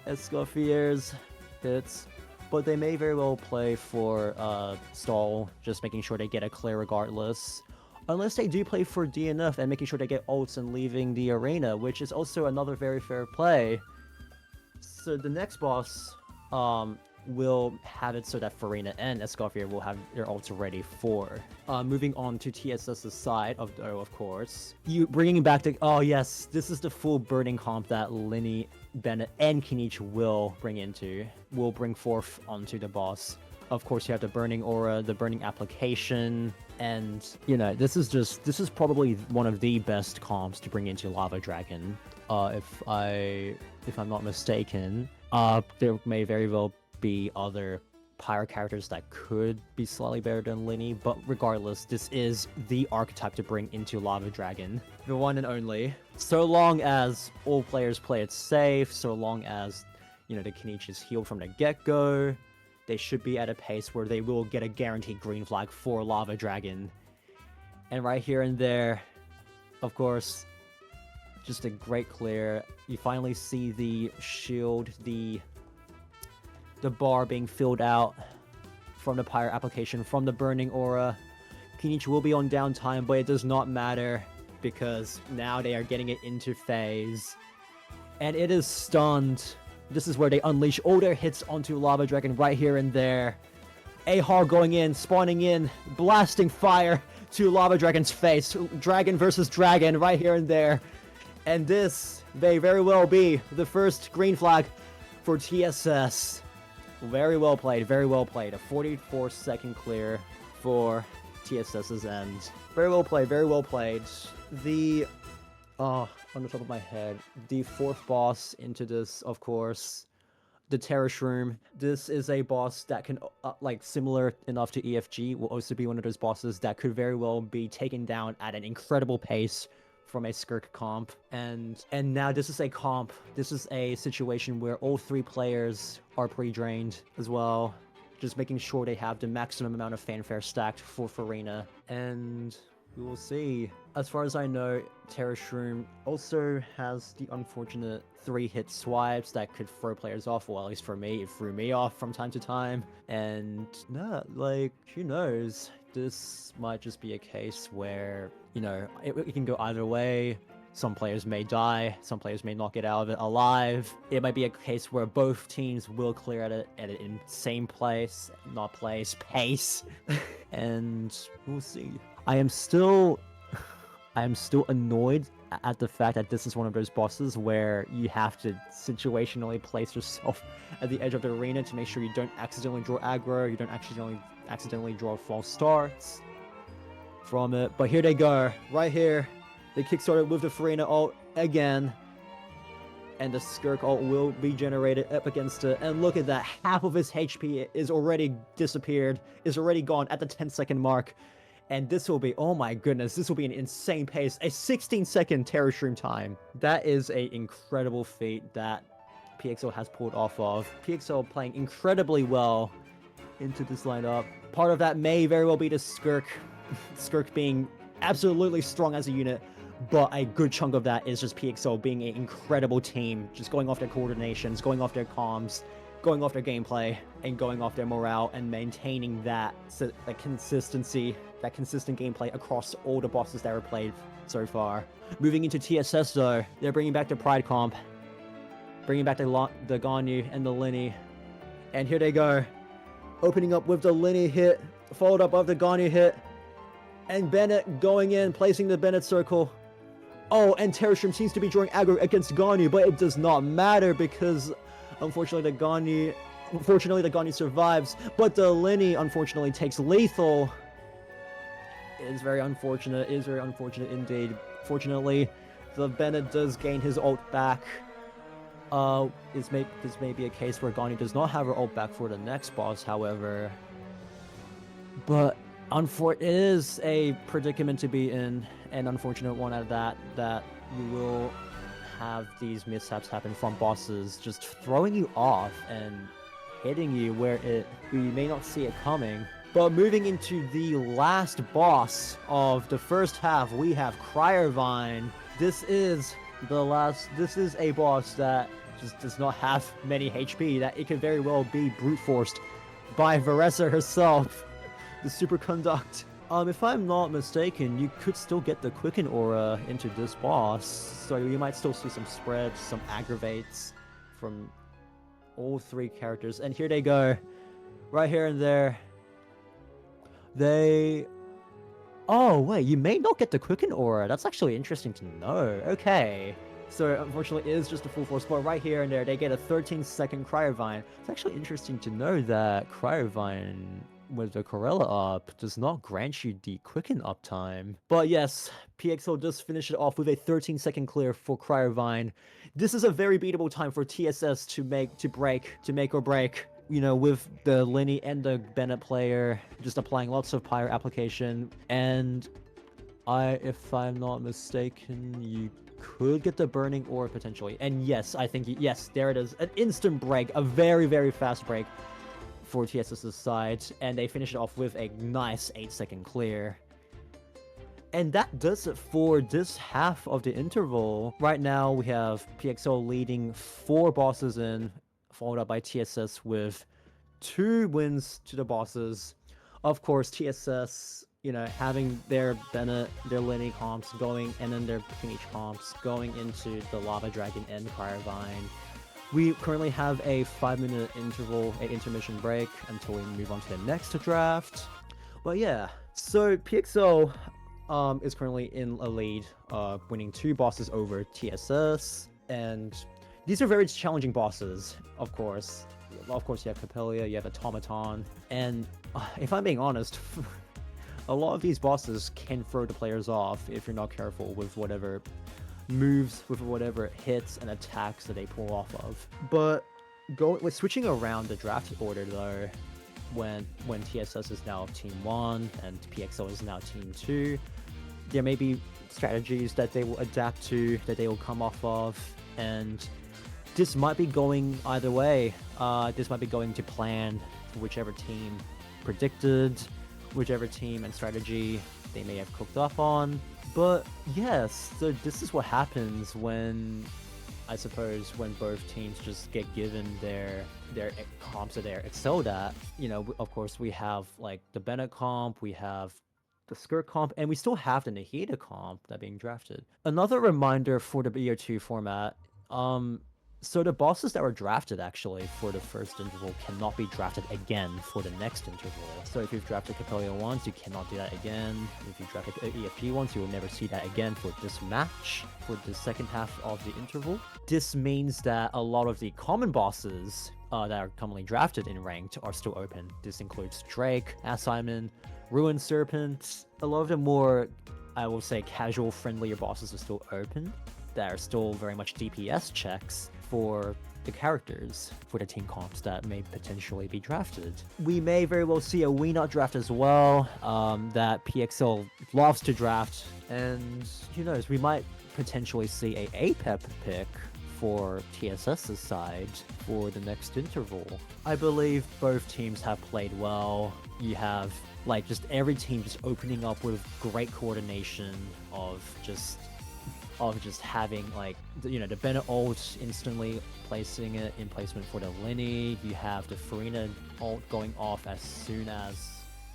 Escoffier's hits, but they may very well play for stall, just making sure they get a clear regardless. Unless they do play for DNF and making sure they get ults and leaving the arena, which is also another very fair play. So the next boss will have it so that Farina and Escoffier will have their ults ready for. Moving on to TSS's side of course. You bringing back the, oh yes, this is the full burning comp that Lenny, Bennett, and Kinich will bring forth onto the boss. Of course, you have the burning aura, the burning application, and you know, this is probably one of the best comps to bring into Lava Dragon. If I'm not mistaken, there may very well be other pyro characters that could be slightly better than Lenny, but regardless, this is the archetype to bring into Lava Dragon, the one and only. So long as all players play it safe, so long as the Kenichi's healed from the get-go. They should be at a pace where they will get a guaranteed green flag for Lava Dragon. And right here and there, of course, just a great clear. You finally see the shield, the bar being filled out from the Pyre application, from the Burning Aura. Kenichi will be on downtime, but it does not matter because now they are getting it into phase. And it is stunned. This is where they unleash all their hits onto Lava Dragon right here and there. Ahar going in, spawning in, blasting fire to Lava Dragon's face. Dragon versus dragon right here and there. And this may very well be the first green flag for TSS. Very well played, very well played. A 44-second clear for TSS's end. Very well played, very well played. On the top of my head, the fourth boss into this, of course, the Terrace Room. This is a boss that can, similar enough to EFG, will also be one of those bosses that could very well be taken down at an incredible pace from a Skirk comp. And now this is a comp. This is a situation where all three players are pre-drained as well. Just making sure they have the maximum amount of fanfare stacked for Farina. And we will see. As far as I know, Terrace Room also has the unfortunate 3-hit swipes that could throw players off. Well, at least for me, it threw me off from time to time. And who knows? This might just be a case where, it can go either way. Some players may die, some players may not get out of it alive. It might be a case where both teams will clear at an insane pace. And we'll see. I am still annoyed at the fact that this is one of those bosses where you have to situationally place yourself at the edge of the arena to make sure you don't accidentally draw aggro, you don't accidentally draw false starts from it. But here they go, right here. They kickstarted with the Farina ult again. And the Skirk ult will be generated up against it. And look at that, half of his HP is already disappeared, is already gone at the 10-second mark. And this will be, oh my goodness, this will be an insane pace. A 16-second Terrace Room time. That is an incredible feat that PXL has pulled off of. PXL playing incredibly well into this lineup. Part of that may very well be the Skirk. Skirk being absolutely strong as a unit. But a good chunk of that is just PXL being an incredible team. Just going off their coordinations, going off their comms, going off their gameplay, and going off their morale, and maintaining that consistency, that consistent gameplay across all the bosses that were played so far. Moving into TSS though, they're bringing back the Pride comp, bringing back the Ganyu and the Linny, and here they go, opening up with the Linny hit, followed up of the Ganyu hit, and Bennett going in, placing the Bennett circle. Oh, and Terrace Room seems to be drawing aggro against Ganyu, but it does not matter because unfortunately the Ganyu survives, but the Linny unfortunately takes lethal. It is very unfortunate. It is very unfortunate indeed. Fortunately, the Bennett does gain his ult back. This may be a case where Ganyu does not have her ult back for the next boss, however. But it is a predicament to be in, an unfortunate one at that you will have these mishaps happen from bosses just throwing you off and hitting you where we may not see it coming. But moving into the last boss of the first half, we have Quarterfinal. This is a boss that just does not have many HP, that it could very well be brute forced by Varessa herself. The Superconduct. If I'm not mistaken, you could still get the Quicken Aura into this boss, so you might still see some spreads, some aggravates from all three characters. And here they go, right here and there. Oh wait, you may not get the Quicken Aura. That's actually interesting to know. Okay. So unfortunately it is just a full force, but right here and there they get a 13-second Quarterfinal. It's actually interesting to know that Quarterfinal with the Corella up does not grant you the quicken up time. But yes, PXL does finish it off with a 13-second clear for Quarterfinal. This is a very beatable time for TSS to make or break. With the Linny and the Bennett player just applying lots of Pyre application. And if I'm not mistaken, you could get the burning orb potentially. And yes, I think, yes, there it is. An instant break, a very, very fast break for TSS's side. And they finish it off with a nice 8-second clear. And that does it for this half of the interval. Right now, we have PXL leading 4 bosses in, followed up by TSS with 2 wins to the bosses. Of course, TSS, you know, having their Bennett, their Lenny comps going, and then their Peach comps going into the Lava Dragon and Firevine. We currently have a 5-minute interval, an intermission break, until we move on to the next draft. But yeah, so PXL is currently in a lead, winning 2 bosses over TSS, and these are very challenging bosses, of course. Of course, you have Capella, you have Automaton, and if I'm being honest, a lot of these bosses can throw the players off if you're not careful with whatever moves, with whatever hits and attacks that they pull off of. But with switching around the draft order though, when TSS is now Team 1 and PXL is now Team 2, there may be strategies that they will adapt to, that they will come off of, and this might be going either way. This might be going to plan for whichever team predicted, whichever team and strategy they may have cooked up on. But yes, so this is what happens when, I suppose, when both teams just get given their comps that they're excelled at. You know, of course, we have like the Bennett comp, we have the Skirt comp, and we still have the Nahida comp that being drafted. Another reminder for the BO2 format, so the bosses that were drafted actually for the first interval cannot be drafted again for the next interval. So if you've drafted Capella once, you cannot do that again. If you drafted EFP once, you will never see that again for this match, for the second half of the interval. This means that a lot of the common bosses that are commonly drafted in Ranked are still open. This includes Drake, Simon, Ruin Serpent. A lot of the more, I will say, casual, friendlier bosses are still open, that are still very much DPS checks for the characters, for the team comps that may potentially be drafted. We may very well see a WeNot draft as well, that PXL loves to draft, and who knows, we might potentially see a APEP pick for TSS's side for the next interval. I believe both teams have played well. You have like just every team just opening up with great coordination of just having like the Bennett ult instantly placing it in placement for the Lenny. You have the Farina ult going off as soon as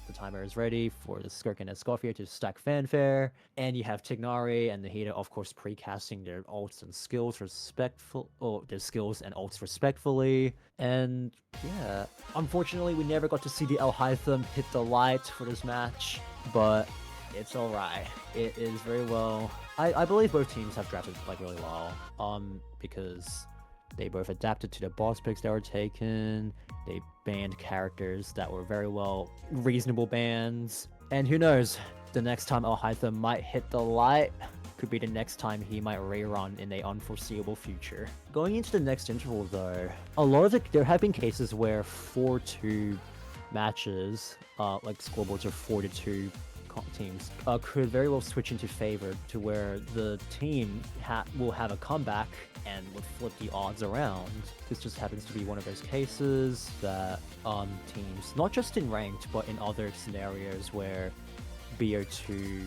the timer is ready for the Skirk and Escoffier to stack Fanfare, and you have Tignari and Nahida, of course, precasting their ults and skills their skills and ults respectfully. And yeah, unfortunately, we never got to see the Alhaitham hit the light for this match, but it's alright. It is very well. I believe both teams have drafted like really well, because they both adapted to the boss picks that were taken. They banned characters that were very well reasonable bans. And who knows, the next time Alhaitham might hit the light could be the next time he might rerun in a unforeseeable future. Going into the next interval though, there have been cases where 4-2 matches, like scoreboards are 4-2 teams, could very well switch into favor to where the team will have a comeback and would flip the odds around. This just happens to be one of those cases that teams, not just in Ranked, but in other scenarios where BO2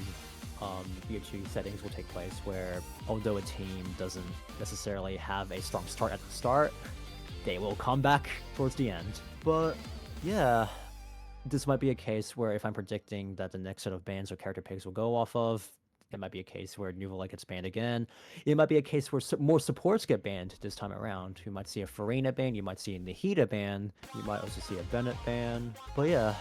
settings will take place, where although a team doesn't necessarily have a strong start at the start, they will come back towards the end. But yeah, this might be a case where if I'm predicting that the next set of bans or character picks will go off of, it might be a case where Nuvolite gets banned again. It might be a case where more supports get banned this time around. You might see a Farina ban, you might see a Nahida ban, you might also see a Bennett ban. But yeah,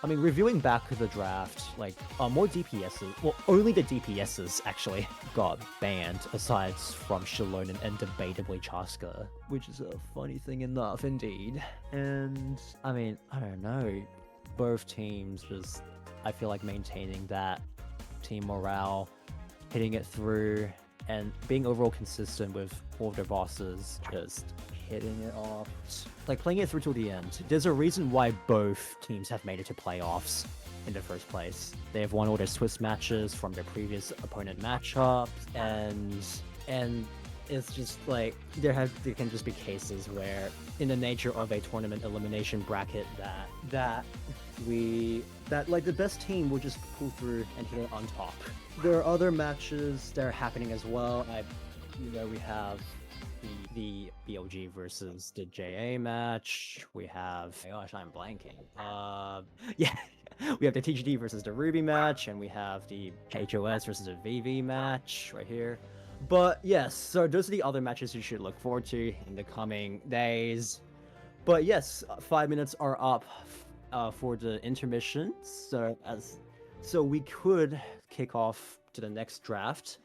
I mean, reviewing back the draft, like, more DPSs, well, only the DPSs actually got banned, aside from Shalom and debatably Chaska, which is a funny thing enough, indeed. And, I mean, I don't know, both teams just, I feel like maintaining that team morale, hitting it through, and being overall consistent with all of their bosses, just hitting it off, like playing it through till the end. There's a reason why both teams have made it to playoffs in the first place. They have won all their Swiss matches from their previous opponent matchups, and And it's just like there can just be cases where, in the nature of a tournament elimination bracket, that like the best team will just pull through and hit it on top. There are other matches that are happening as well. We have the BLG versus the JA match. We have, oh gosh, I'm blanking. Yeah, we have the TGD versus the Ruby match, and we have the HOS versus the VV match right here. But yes, so those are the other matches you should look forward to in the coming days. But yes, 5 minutes are up for the intermission. So we could kick off to the next draft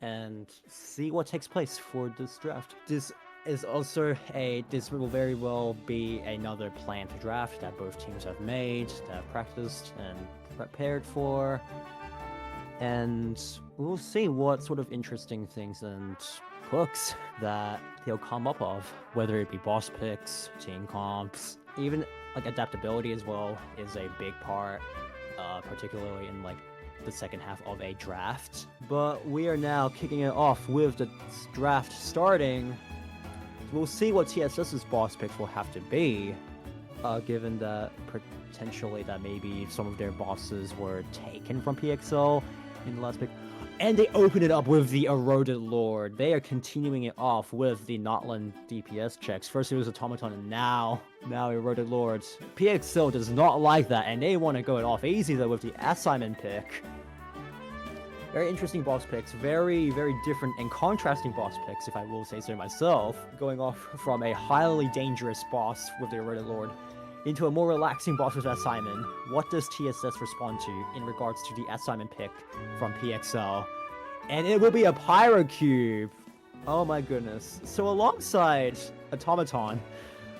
and see what takes place for this draft. This will very well be another planned draft that both teams have made, that have practiced and prepared for. And we'll see what sort of interesting things and hooks that he'll come up of, whether it be boss picks, team comps, even like adaptability as well is a big part, particularly in like the second half of a draft. But we are now kicking it off with the draft starting. We'll see what TSS's boss picks will have to be, given that potentially that maybe some of their bosses were taken from PXL in the last pick. And they open it up with the Eroded Lord. They are continuing it off with the Notland DPS checks. First it was Automaton, and now Eroded Lords. PXL does not like that, and they want to go it off easy though with the assignment pick. Very interesting boss picks, very, very different and contrasting boss picks, if I will say so myself. Going off from a highly dangerous boss with the Eroded Lord into a more relaxing boss with Simon. What does TSS respond to in regards to the Simon pick from PXL? And it will be a Pyrocube. Oh my goodness. So alongside Automaton,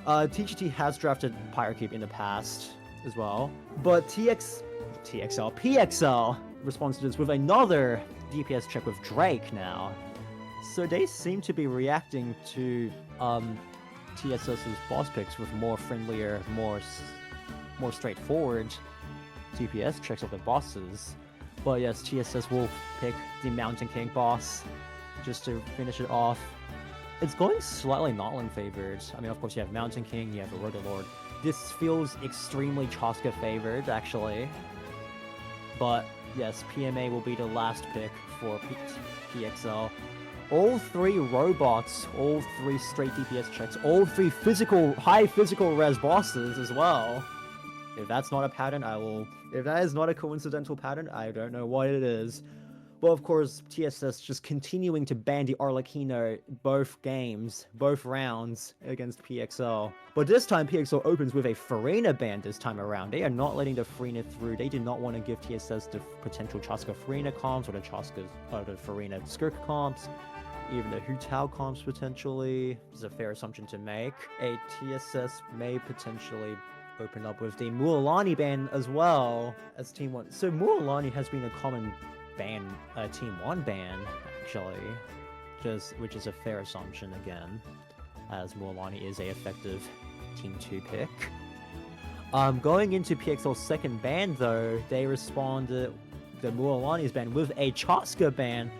TGT has drafted Pyrocube in the past as well. But PXL responds to this with another DPS check with Drake now. So they seem to be reacting to TSS's boss picks with more friendlier, more straightforward DPS checks of the bosses. But yes, TSS will pick the Mountain King boss just to finish it off. It's going slightly Notland favored. I mean, of course, you have Mountain King, you have Eroded Lord. This feels extremely Chaska favored, actually. But yes, PMA will be the last pick for PXL. All three robots, all three straight DPS checks, all three high physical res bosses as well. If that's not a pattern, if that is not a coincidental pattern, I don't know what it is. But of course, TSS just continuing to ban the Arlecchino both rounds against PXL. But this time, PXL opens with a Farina ban this time around. They are not letting the Farina through. They do not want to give TSS the potential Chaska Farina comps or the Farina Skirk comps. Even the Hu Tao comps potentially. This is a fair assumption to make. A TSS may potentially open up with the Mualani ban as well as Team 1. So Mualani has been a common ban, Team 1 ban, actually. Which is a fair assumption again, as Mualani is a effective Team 2 pick. Going into PXL's second ban though, they responded the Mualani's ban with a Chaska ban.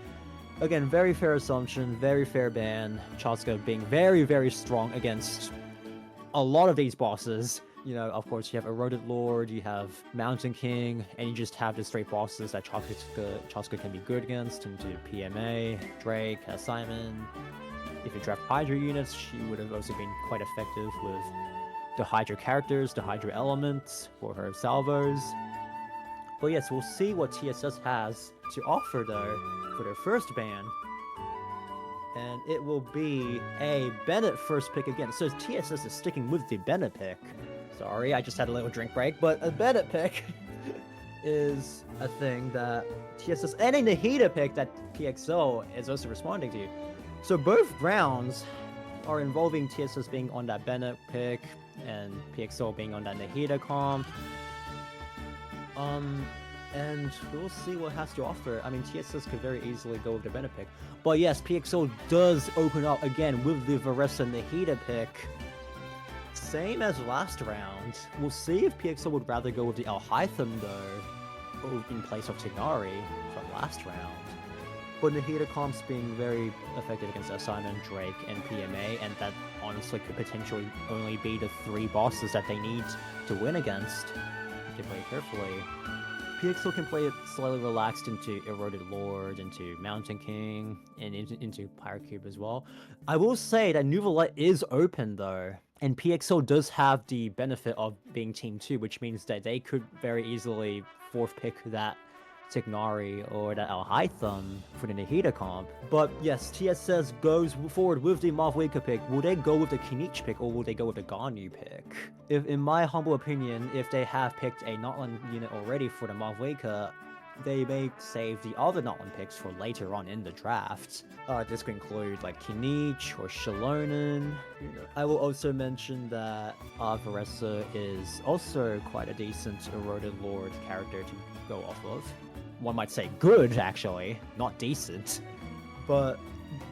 Again, very fair assumption, very fair ban. Chaska being very, very strong against a lot of these bosses. You know, of course, you have Eroded Lord, you have Mountain King, and you just have the straight bosses that Chaska can be good against, into PMA, Drake, Simon. If you draft Hydra units, she would have also been quite effective with the Hydra characters, the Hydra elements for her salvos. But yes, we'll see what TSS has to offer though for their first ban. And it will be a Bennett first pick again. So TSS is sticking with the Bennett pick. Sorry, I just had a little drink break, but a Bennett pick is a thing that TSS and a Nahida pick that PXL is also responding to. So both rounds are involving TSS being on that Bennett pick and PXL being on that Nahida comp. And we'll see what it has to offer. I mean, TSS could very easily go with the Bennett pick. But yes, PXL does open up again with the Varessa Nahida pick. Same as last round. We'll see if PXL would rather go with the El Hytham though, in place of Tignari from last round. But Nahida comps being very effective against Asana, Drake, and PMA, and that honestly could potentially only be the 3 bosses that they need to win against if they play it carefully. PXL can play it slightly relaxed into Eroded Lord, into Mountain King, and into Pyrocube as well. I will say that Nouvellette is open though, and PXL does have the benefit of being Team 2, which means that they could very easily 4th pick that Tignari or that Alhaitham for the Nahida comp. But yes, TSS goes forward with the Mavweka pick. Will they go with the Kinich pick or will they go with the Ganyu pick? If, in my humble opinion, if they have picked a Notland unit already for the Mavweka, they may save the other Notland picks for later on in the draft. This could include like Kinich or Shalonen. I will also mention that Varessa is also quite a decent Eroded Lord character to go off of. One might say good, actually, not decent. But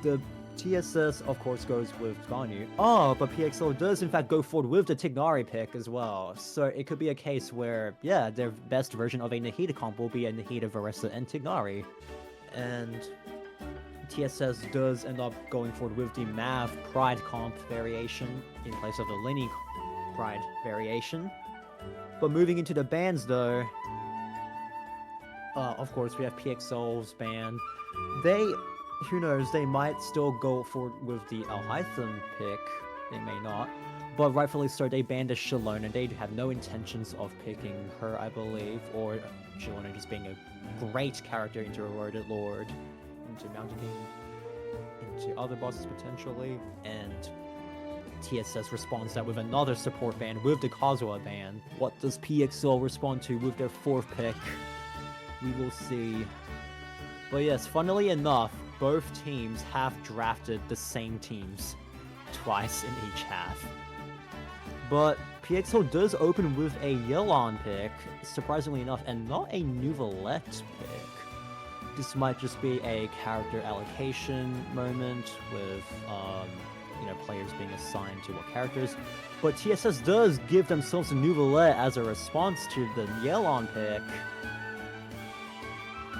the TSS, of course, goes with Ganyu. Oh, but PXL does, in fact, go forward with the Tignari pick as well. So it could be a case where, yeah, their best version of a Nahida comp will be a Nahida, Varessa, and Tignari. And TSS does end up going forward with the Mav Pride comp variation in place of the Lenny Pride variation. But moving into the bands, though, of course, we have PXL's band. Who knows, they might still go forward with the Alhaitham pick. They may not. But rightfully so, they banned a Shalona. They have no intentions of picking her, I believe. Or Shalona just being a great character into Eroded Lord, into Mountain King, into other bosses potentially. And TSS responds that with another support band, with the Kazuha band. What does PXL respond to with their 4th pick? We will see. But yes, funnily enough, both teams have drafted the same teams twice in each half. But PXL does open with a Yelan pick, surprisingly enough, and not a Nouvellette pick. This might just be a character allocation moment with, players being assigned to what characters. But TSS does give themselves a Nouvellette as a response to the Yelan pick.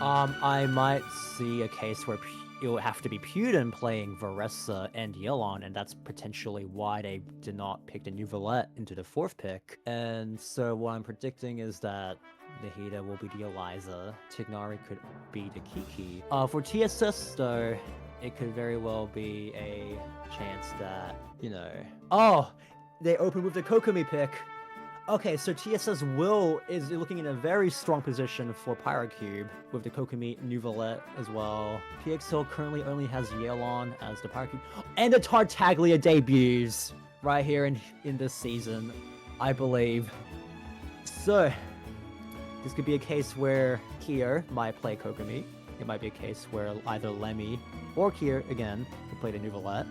I might see a case where it will have to be Puden playing Varessa and Yelan, and that's potentially why they did not pick the Nouvellette into the 4th pick. And so what I'm predicting is that Nahida will be the Eliza, Tignari could be the Kiki. For TSS though, it could very well be a chance that, Oh! They open with the Kokomi pick! Okay, so TSS is looking in a very strong position for Pyrocube with the Kokomi Nouvellette as well. PXL currently only has Yelan as the Pyrocube. And the Tartaglia debuts right here in this season, I believe. So, this could be a case where Kier might play Kokomi. It might be a case where either Lemmy or Kier, again, could play the Nouvellette.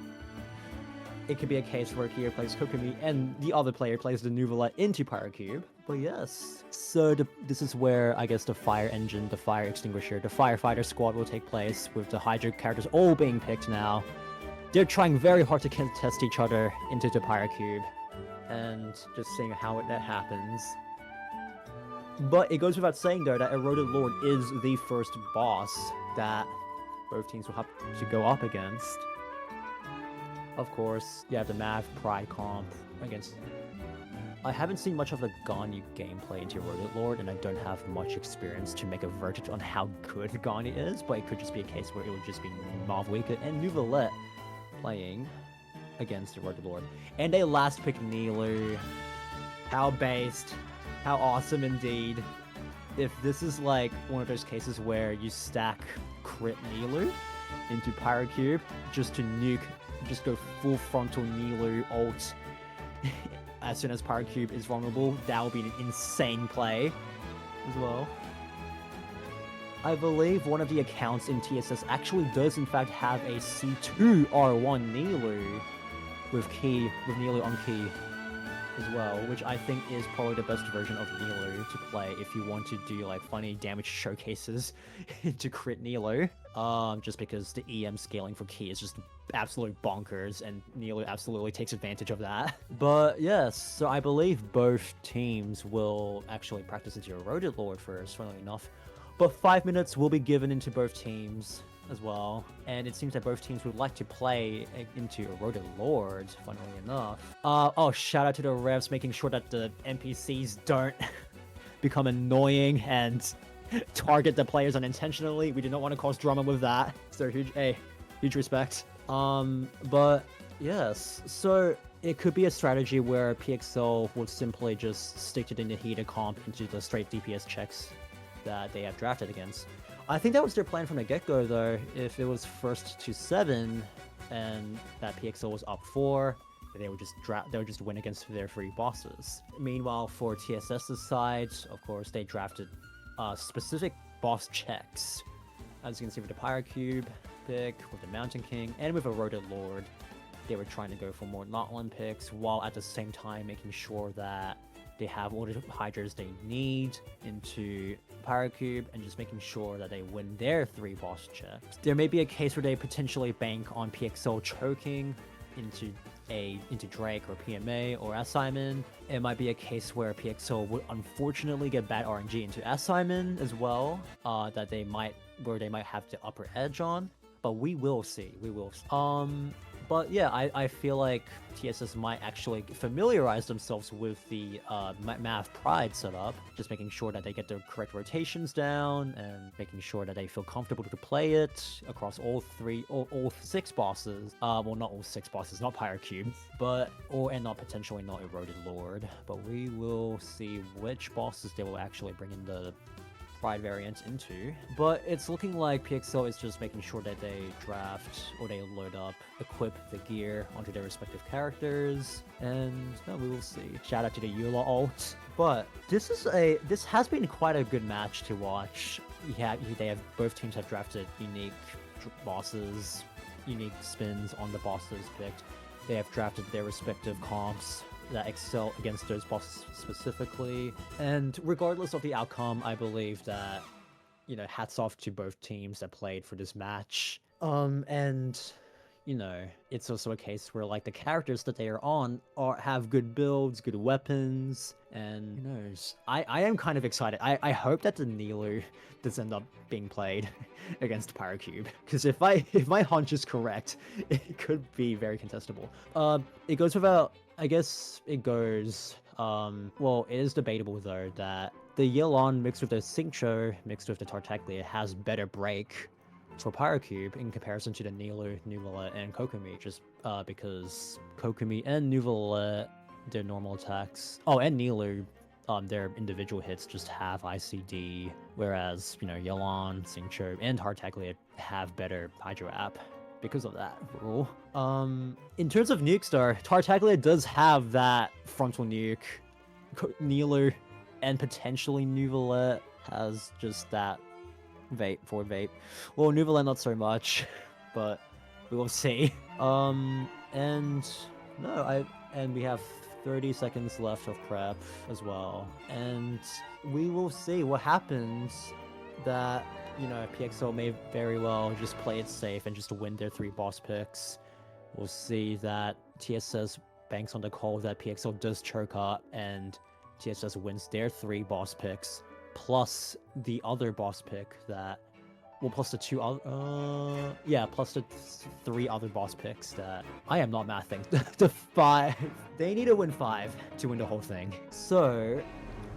It could be a case where Kier plays Kokomi and the other player plays the Nouvellette into Pyrocube. But yes. So this is where, I guess, the fire engine, the fire extinguisher, the firefighter squad will take place with the Hydra characters all being picked now. They're trying very hard to contest each other into the Pyrocube. And just seeing how that happens. But it goes without saying, though, that Eroded Lord is the first boss that both teams will have to go up against. Of course, you have the Mav Pride comp against... I haven't seen much of the Ganyu gameplay into Eroded Lord, and I don't have much experience to make a verdict on how good Ganyu is, but it could just be a case where it would just be Mavweka and Nouvellette playing against Eroded Lord. And they last pick Nilu. How based. How awesome indeed. If this is like one of those cases where you stack crit Nilu into Pyrocube just to nuke, just go full frontal Nilu ult as soon as Pyrocube is vulnerable, that would be an insane play as well. I believe one of the accounts in TSS actually does in fact have a C2 R1 Nilu with Nilu on key as well, which I think is probably the best version of Nilu to play if you want to do like funny damage showcases into crit Nilu. Just because the EM scaling for key is just absolute bonkers, and Nilu absolutely takes advantage of that. But yes, so I believe both teams will actually practice into Eroded Lord first, funnily enough. But 5 minutes will be given into both teams as well. And it seems that both teams would like to play into Eroded Lord, funnily enough. Oh, shout out to the revs making sure that the NPCs don't become annoying and target the players unintentionally. We do not want to cause drama with that. So huge respect. But yes, so it could be a strategy where PXL would simply just stick to the Nahida comp into the straight DPS checks that they have drafted against. I think that was their plan from the get-go, though. If it was first to 7 and that PXL was up 4, they would just win against their 3 bosses. Meanwhile, for TSS's side, of course, they drafted specific boss checks. As you can see with the Pyrocube pick, with the Mountain King, and with Eroded Lord, they were trying to go for more Notland picks, while at the same time making sure that they have all the Hydras they need into Pyrocube, and just making sure that they win their 3 boss checks. There may be a case where they potentially bank on PXL choking into Drake or PMA or Simon. It might be a case where PXL would unfortunately get bad RNG into Simon as well, that they might have the upper edge on. But we will see. But yeah, I feel like TSS might actually familiarize themselves with the Math Pride setup, just making sure that they get the correct rotations down and making sure that they feel comfortable to play it across all 6 bosses. Well, not all 6 bosses, not Pyrocube, and potentially not Eroded Lord. But we will see which bosses they will actually bring in the Pride variant into. But it's looking like PXL is just making sure that they draft or they load up, equip the gear onto their respective characters, and we will see. Shout out to the Eula ult. But this has been quite a good match to watch. Both teams have drafted unique bosses, unique spins on the bosses picked. They have drafted their respective comps that excel against those bosses specifically. And regardless of the outcome, I believe that, hats off to both teams that played for this match. And it's also a case where the characters that they are on have good builds, good weapons, and who knows. I am kind of excited. I hope that the Nilu does end up being played against Pyrocube, because if my hunch is correct, it could be very contestable. It goes without, I guess it goes, well, it is debatable though that the Yelan mixed with the Xingqiu mixed with the Tartaglia has better break for Pyrocube in comparison to the Nilu, Nuvolet, and Kokomi, just because Kokomi and Nuvolet, their normal attacks, and Nilu, their individual hits just have ICD, whereas, Yelan, Xingqiu, and Tartaglia have better Hydro app because of that rule. In terms of nuke star, Tartaglia does have that frontal nuke. Nilu and potentially Nuvolet has just that forward vape. Well, Nuvolet not so much, but we will see. And we have 30 seconds left of prep as well, and we will see what happens. That PXL may very well just play it safe and just win their 3 boss picks. We'll see that TSS banks on the call that PXL does choke up and TSS wins their 3 boss picks, plus the other boss pick plus the 2 other, plus the 3 other boss picks that I am not mathing. The 5. They need to win 5 to win the whole thing. So,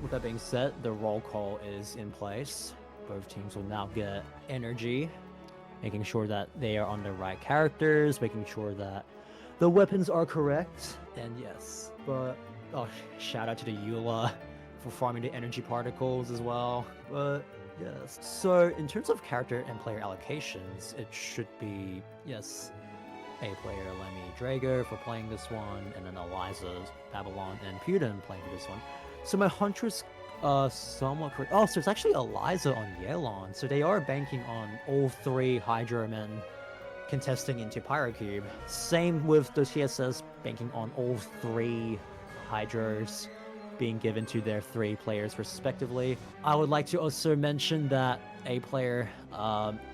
with that being said, the roll call is in place. Both teams will now get energy, making sure that they are on the right characters, making sure that the weapons are correct. And yes, but shout out to the Eula for farming the energy particles as well. But yes, so in terms of character and player allocations, it should be, yes, a player Lemmy Drago for playing this one, and then Eliza, Babylon, and Putin playing for this one. So my Huntress somewhat correct. Oh, so it's actually Eliza on Yelan. So they are banking on all 3 Hydromen contesting into Pyrocube. Same with the TSS banking on all 3 Hydros being given to their 3 players respectively. I would like to also mention that a player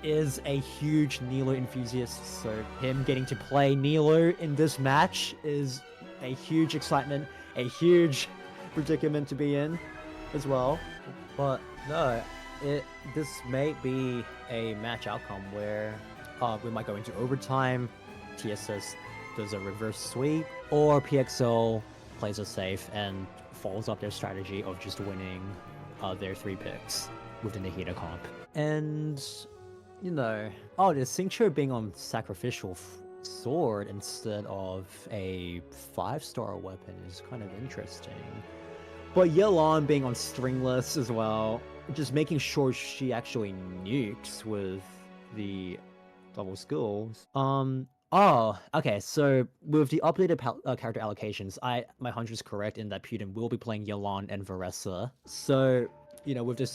is a huge Nilu enthusiast, so him getting to play Nilu in this match is a huge excitement, a huge predicament to be in as well. But no, this may be a match outcome where we might go into overtime, TSS does a reverse sweep, or PXL plays it safe and follows up their strategy of just winning their 3 picks within the Hida comp. And, you know, oh, the Cincture being on sacrificial sword instead of a 5-star weapon is kind of interesting. But Yelan being on stringless as well, just making sure she actually nukes with the double skills. Oh, okay. So with the updated character allocations, my hunch is correct in that Putin will be playing Yelan and Varessa. So, you know, with the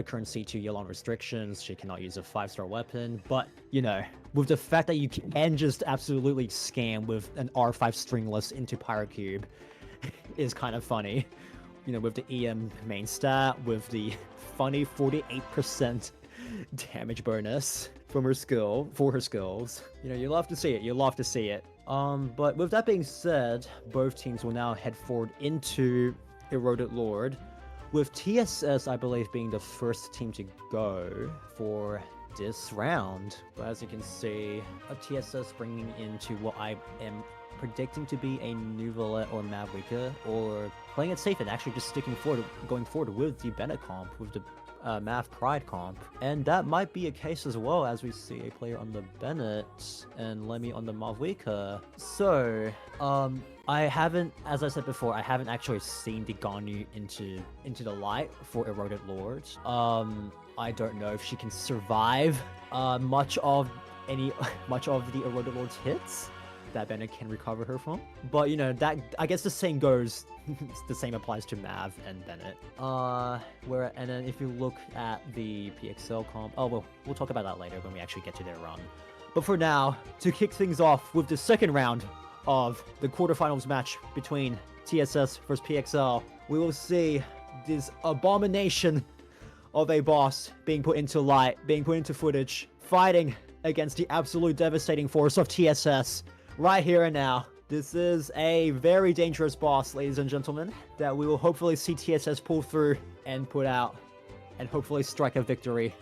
current C2 Yelan restrictions, she cannot use a 5-star weapon. But, you know, with the fact that you can just absolutely scam with an R5 stringless into Pyrocube is kind of funny. You know, with the EM main stat, with the funny 48% damage bonus from her skills. You know, you love to see it. But with that being said, both teams will now head forward into Eroded Lord, with TSS, I believe, being the first team to go for this round. But as you can see, a TSS bringing into what I am predicting to be a Nuvolette or Mavwika, or playing it safe and actually just going forward with the Bennett comp, with the Mav Pride comp. And that might be a case as well, as we see a player on the Bennett and Lemmy on the Mavwika. So, I haven't, as I said before, I haven't actually seen the Ganyu into the light for Eroded Lord. I don't know if she can survive much of the Eroded Lord's hits that Bennett can recover her from. But, you know, that, I guess the same goes, the same applies to Mav and Bennett. And then if you look at the PXL comp, oh, well, we'll talk about that later when we actually get to their run. But for now, to kick things off with the second round of the quarterfinals match between TSS versus PXL, we will see this abomination of a boss being put into light, being put into footage, fighting against the absolute devastating force of TSS. Right here and now. This is a very dangerous boss, ladies and gentlemen, that we will hopefully see TSS pull through and put out, and hopefully strike a victory.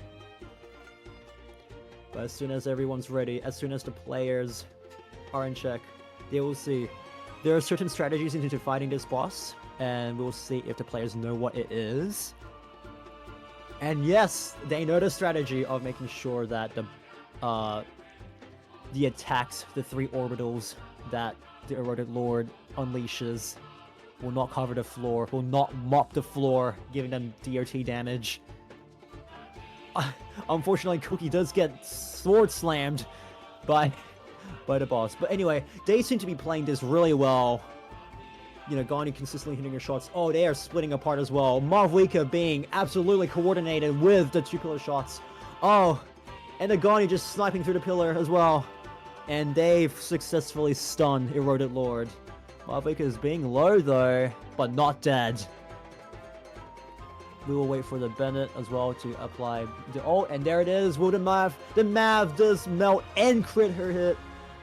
But as soon as everyone's ready, as soon as the players are in check, they will see. There are certain strategies into fighting this boss, and we'll see if the players know what it is. And yes, they know the strategy of making sure that the attacks, the 3 orbitals that the Eroded Lord unleashes will not cover the floor, will not mop the floor, giving them DOT damage. Unfortunately, Cookie does get sword slammed by the boss. But anyway, they seem to be playing this really well. You know, Gani consistently hitting her shots. Oh, they are splitting apart as well. Mavwika being absolutely coordinated with the 2 pillar shots. Oh, and the Gani just sniping through the pillar as well. And they've successfully stunned Eroded Lord. Mavwika is being low though, but not dead. We will wait for the Bennett as well to apply the ult, and there it is. Will the Mav does melt and crit her hit.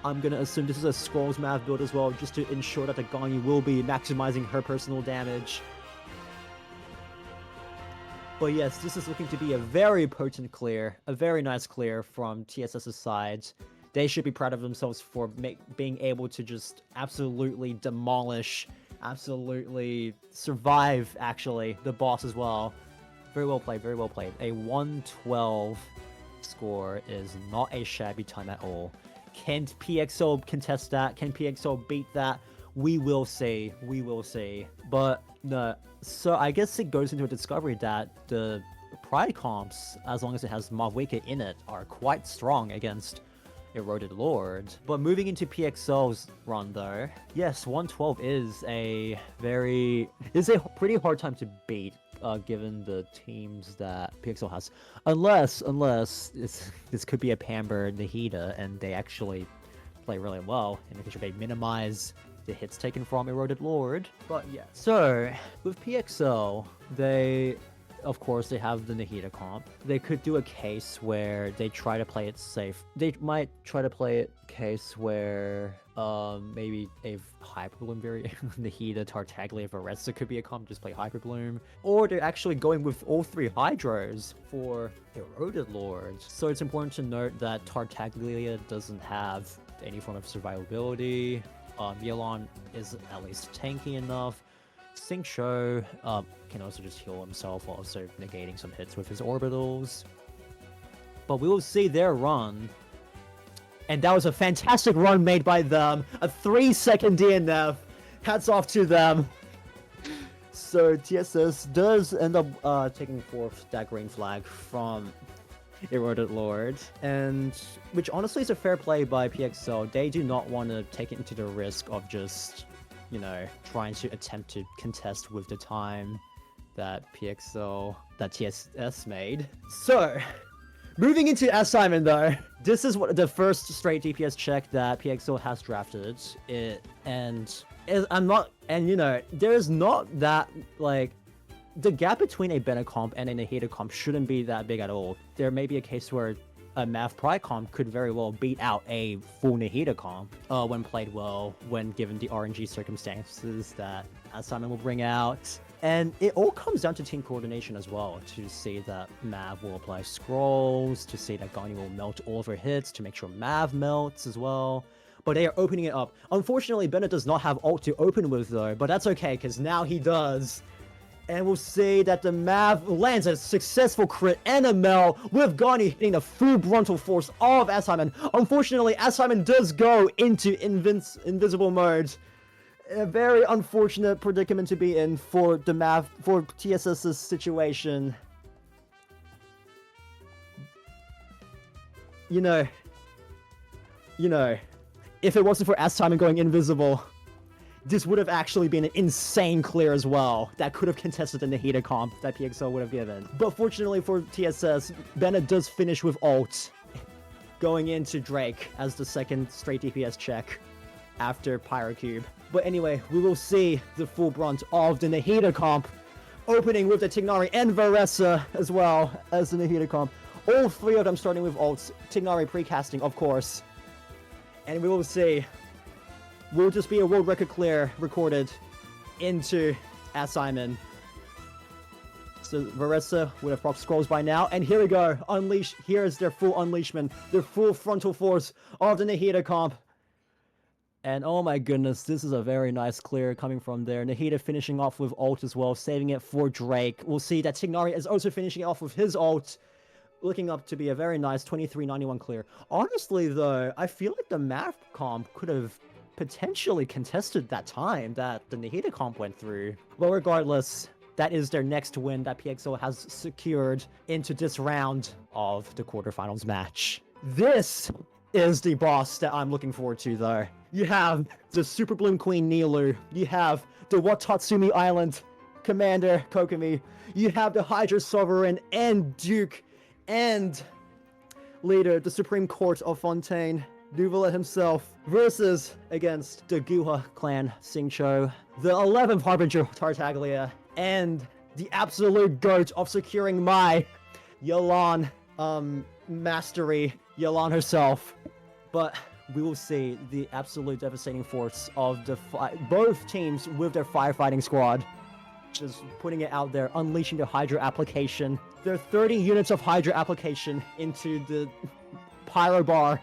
I'm gonna assume this is a Scrolls Mav build as well, just to ensure that the Ganyu will be maximizing her personal damage. But yes, this is looking to be a very potent clear, a very nice clear from TSS's side. They should be proud of themselves for being able to just absolutely demolish, absolutely survive, actually, the boss as well. Very well played, very well played. A 112 score is not a shabby time at all. Can PXL contest that? Can PXL beat that? We will see. We will see. But no, so I guess it goes into a discovery that the Pride comps, as long as it has Mavwika in it, are quite strong against Eroded Lord. But moving into PXL's run though, yes, 112 is a pretty hard time to beat, given the teams that PXL has. Unless this could be a Pamber Nahida and they actually play really well and making sure they minimize the hits taken from Eroded Lord. But yeah. So with PXL, they of course, they have the Nahida comp. They could do a case where they try to play it safe. They might try to play it case where maybe a Hyper Bloom variant, Nahida, Tartaglia, Varesa could be a comp, just play Hyper Bloom. Or they're actually going with all 3 Hydros for Eroded Lords. So it's important to note that Tartaglia doesn't have any form of survivability. Yelan is at least tanky enough. Xingqiu can also just heal himself, while also negating some hits with his orbitals. But we will see their run. And that was a fantastic run made by them. A 3-second DNF. Hats off to them. So TSS does end up taking forth that green flag from Eroded Lord, and which honestly is a fair play by PXL. They do not want to take it into the risk of just, you know, trying to attempt to contest with the time that TSS made. So, moving into assignment though, this is what the first straight DPS check that PXL has drafted. There's not that, like, the gap between a Bennett comp and a Nahida comp shouldn't be that big at all. There may be a case where a Mav Pride comp could very well beat out a full Nahida comp when played well, when given the RNG circumstances that assignment will bring out. And it all comes down to team coordination as well, to see that Mav will apply scrolls, to see that Gani will melt all of her hits, to make sure Mav melts as well. But they are opening it up. Unfortunately, Bennett does not have ult to open with though, but that's okay, because now he does. And we'll see that the Mav lands a successful crit and a Mel, with Gani hitting the full frontal force of Simon. Unfortunately, Simon does go into invisible mode. A very unfortunate predicament to be in for the Mav, for TSS's situation. You know, if it wasn't for Simon going invisible, this would have actually been an insane clear as well. That could have contested the Nahida comp that PXL would have given. But fortunately for TSS, Bennett does finish with ult, going into Drake as the second straight DPS check after Pyrocube. But anyway, we will see the full brunt of the Nahida comp, opening with the Tignari and Varesa as well as the Nahida comp. All 3 of them starting with ults, Tignari precasting, of course. And we will see. Will just be a world record clear recorded into Simon. So Varesa would have proc scrolls by now, and here we go. Unleash. Here's their full unleashment, their full frontal force of the Nahida comp. And oh my goodness, this is a very nice clear coming from there. Nahida finishing off with ult as well, saving it for Drake. We'll see that Tignari is also finishing off with his ult, looking up to be a very nice 2391 clear. Honestly though, I feel like the Mav comp could have potentially contested that time that the Nahida comp went through. Well, regardless, that is their next win that PXL has secured into this round of the quarterfinals match. This is the boss that I'm looking forward to though. You have the Super Bloom Queen Nilu, you have the Watatsumi Island Commander Kokomi, you have the Hydra Sovereign and Duke and leader, the Supreme Court of Fontaine, Nuvala himself, versus against the Guha clan Xingqiu, the 11th Harbinger Tartaglia, and the absolute goat of securing my Yelan mastery, Yelan herself. But we will see the absolute devastating force of the both teams with their firefighting squad. Just putting it out there, unleashing the Hydra application. Their 30 units of Hydra application into the Pyro Bar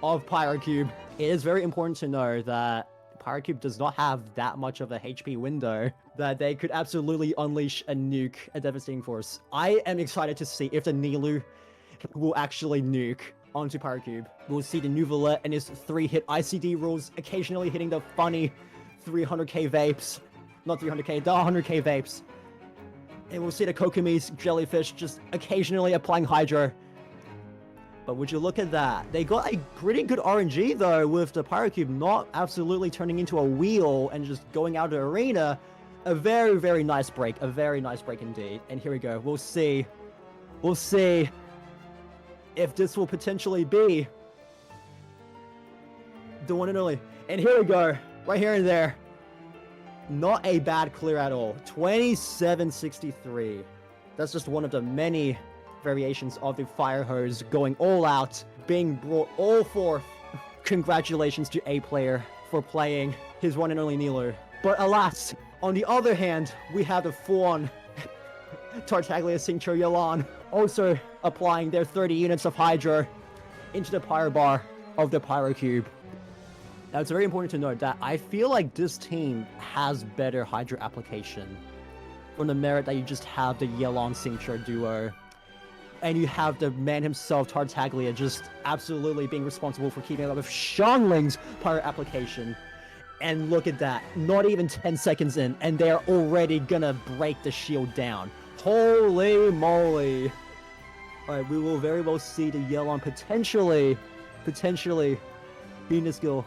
of Pyrocube. It is very important to know that Pyrocube does not have that much of a HP window, that they could absolutely unleash a nuke, a devastating force. I am excited to see if the Nilu will actually nuke onto Pyrocube. We'll see the Nuvala and his 3-hit ICD rules, occasionally hitting the funny 300k vapes. Not 300k, the 100k vapes. And we'll see the Kokomi's jellyfish just occasionally applying Hydra. But would you look at that? They got a pretty good RNG though, with the Pyrocube not absolutely turning into a wheel and just going out of the arena. A very, very nice break. A very nice break indeed. And here we go. We'll see. We'll see if this will potentially be the one and only. And here we go. Right here and there. Not a bad clear at all. 2763. That's just one of the many variations of the fire hose going all out, being brought all forth. Congratulations to A player for playing his one and only kneeler. But alas, on the other hand, we have the full-on Tartaglia Cincture Yelan also applying their 30 units of Hydra into the Pyro Bar of the Pyro Cube. Now, it's very important to note that I feel like this team has better Hydra application from the merit that you just have the Yelan Cincture duo, and you have the man himself, Tartaglia, just absolutely being responsible for keeping up with Xiangling's Pyro application. And look at that, not even 10 seconds in, and they're already gonna break the shield down. Holy moly. Alright, we will very well see the Yelan potentially being this skill.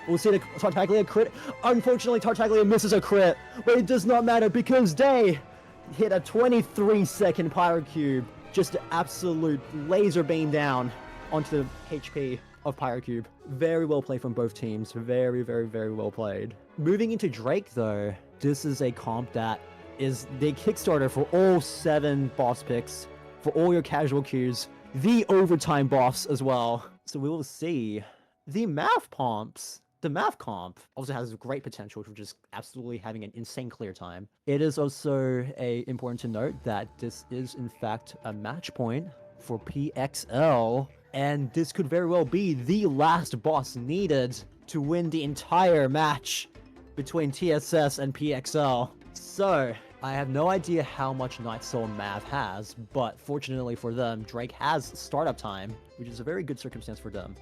We'll see the Tartaglia crit. Unfortunately, Tartaglia misses a crit, but it does not matter because they hit a 23-second Pyro Cube. Just an absolute laser beam down onto the HP of Pyro Cube. Very well played from both teams. Very, very, very well played. Moving into Drake, though, this is a comp that is the Kickstarter for all 7 boss picks, for all your casual queues, the overtime boss as well. So we will see the math comps. The math comp also has great potential for just absolutely having an insane clear time. It is also important to note that this is in fact a match point for PXL, and this could very well be the last boss needed to win the entire match between TSS and PXL. So, I have no idea how much Night Soul Mav has, but fortunately for them, Drake has startup time, which is a very good circumstance for them.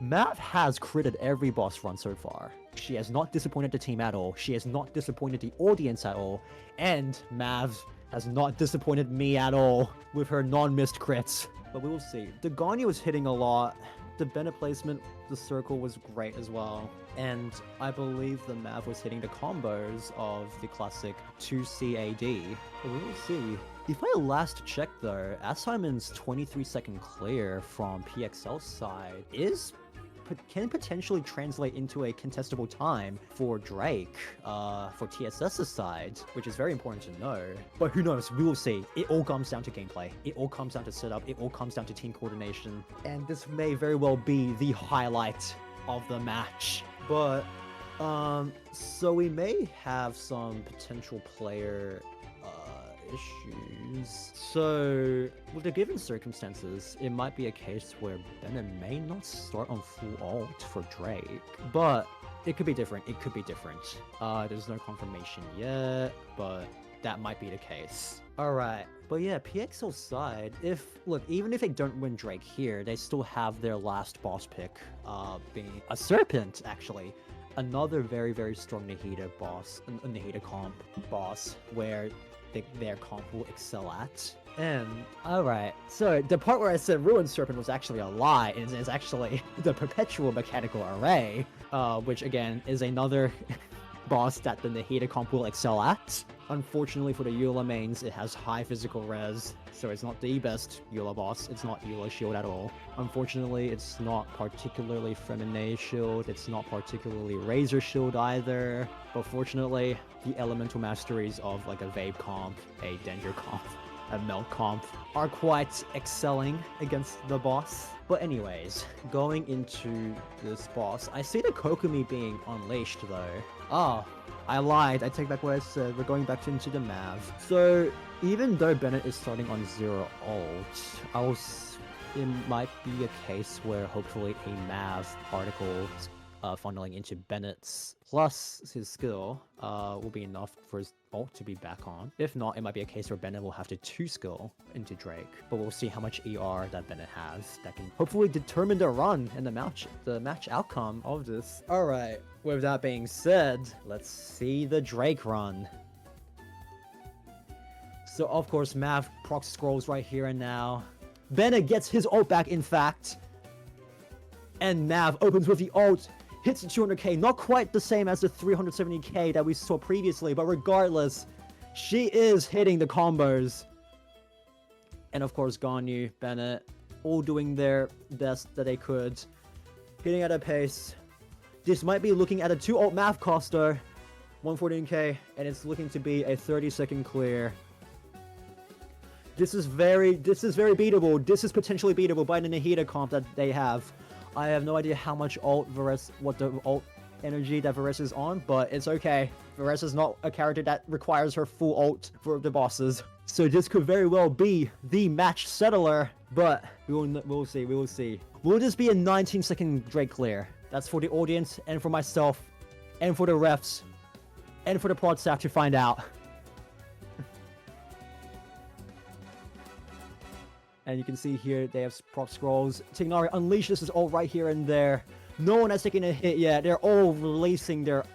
Mav has critted every boss run so far. She has not disappointed the team at all. She has not disappointed the audience at all. And Mav has not disappointed me at all with her non-missed crits. But we will see. The Ganyu was hitting a lot. The Bennett placement, the circle was great as well. And I believe the Mav was hitting the combos of the classic 2CAD. But we will see. If I last checked though, Asaimon's 23-second clear from PXL's side can potentially translate into a contestable time for Drake, for TSS's side, which is very important to know. But who knows, we will see. It all comes down to gameplay. It all comes down to setup. It all comes down to team coordination. And this may very well be the highlight of the match. But, so we may have some potential player issues. So, with the given circumstances, it might be a case where Bennett may not start on full ult for Drake, but it could be different. It could be different. There's no confirmation yet, but that might be the case. Alright, but yeah, PXL's side, even if they don't win Drake here, they still have their last boss pick, being a Serpent, actually. Another very, very strong Nahida boss, Nahida comp boss, where their comp will excel at. And, alright, so the part where I said Ruined Serpent was actually a lie is actually the Perpetual Mechanical Array, which again is another boss that the Nahida comp will excel at. Unfortunately for the Eula mains, it has high physical res, so it's not the best Eula boss. It's not Eula shield at all. Unfortunately, it's not particularly Femine shield, it's not particularly Razor shield either. But fortunately, the elemental masteries of like a Vape comp, a Danger comp, a Melt comp are quite excelling against the boss. But anyways, going into this boss, I see the Kokomi being unleashed though. Oh, I lied. I take back what I said. We're going back into the Mav. So, even though Bennett is starting on 0 ult, it might be a case where hopefully a Mav particle funneling into Bennett's plus his skill will be enough for his ult to be back on. If not, it might be a case where Bennett will have to 2-skill into Drake. But we'll see how much ER that Bennett has that can hopefully determine the run and the match outcome of this. Alright, with that being said, let's see the Drake run. So of course, Mav proc scrolls right here and now. Bennett gets his ult back, in fact. And Mav opens with the ult. Hits the 200k, not quite the same as the 370k that we saw previously, but regardless, she is hitting the combos. And of course, Ganyu, Bennett, all doing their best that they could. Hitting at a pace. This might be looking at a 2-ult Mav coster, 114k, and it's looking to be a 30-second clear. This is very beatable. This is potentially beatable by the Nahida comp that they have. I have no idea how much what the ult energy that Varese is on, but it's okay. Varese is not a character that requires her full ult for the bosses. So this could very well be the match settler, but we'll see. Will this be a 19-second Drake clear? That's for the audience and for myself and for the refs and for the prod staff to find out. And you can see here they have prop scrolls. Tignari unleashes his ult right here and there. No one has taken a hit yet. They're all releasing their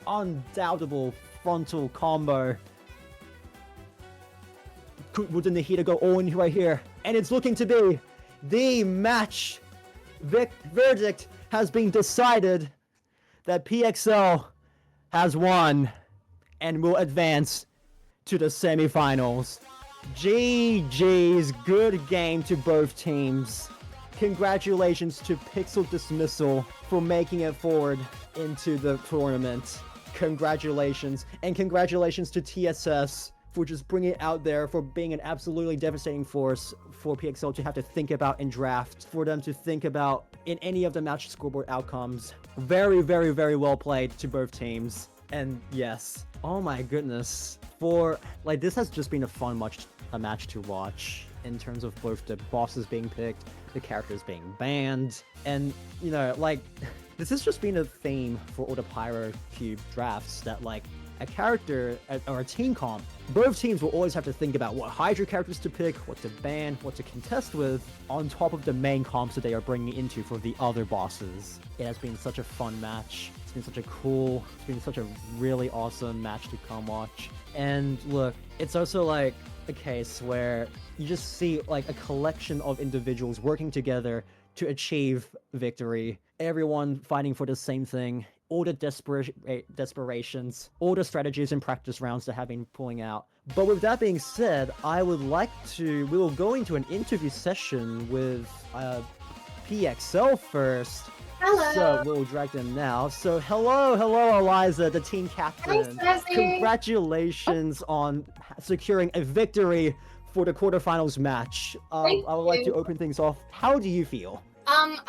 undoubtable frontal combo. Would the Nahida go all in right here? And it's looking to be the match. Verdict has been decided that PXL has won and will advance to the semifinals. GG's, good game to both teams. Congratulations to Pixel Dismissal for making it forward into the tournament. Congratulations. And congratulations to TSS for just bringing it out there, for being an absolutely devastating force for PXL to have to think about in draft, for them to think about in any of the match scoreboard outcomes. Very, very, very well played to both teams. And yes, oh my goodness. This has just been a match to watch in terms of both the bosses being picked, the characters being banned, and this has just been a theme for all the Pyro Cube drafts that a character or a team comp, both teams will always have to think about what Hydra characters to pick, what to ban, what to contest with, on top of the main comps that they are bringing into for the other bosses. It has been such a fun match. It's been such a really awesome match to come watch. And look, it's also a case where you just see a collection of individuals working together to achieve victory. Everyone fighting for the same thing. All the desperations, all the strategies and practice rounds that have been pulling out. But with that being said, we will go into an interview session with PXL first. Hello. So we'll drag them now. So hello, Eliza, the team captain. Hi, Sassy. Congratulations on securing a victory for the quarterfinals match. I would like to open things off. How do you feel?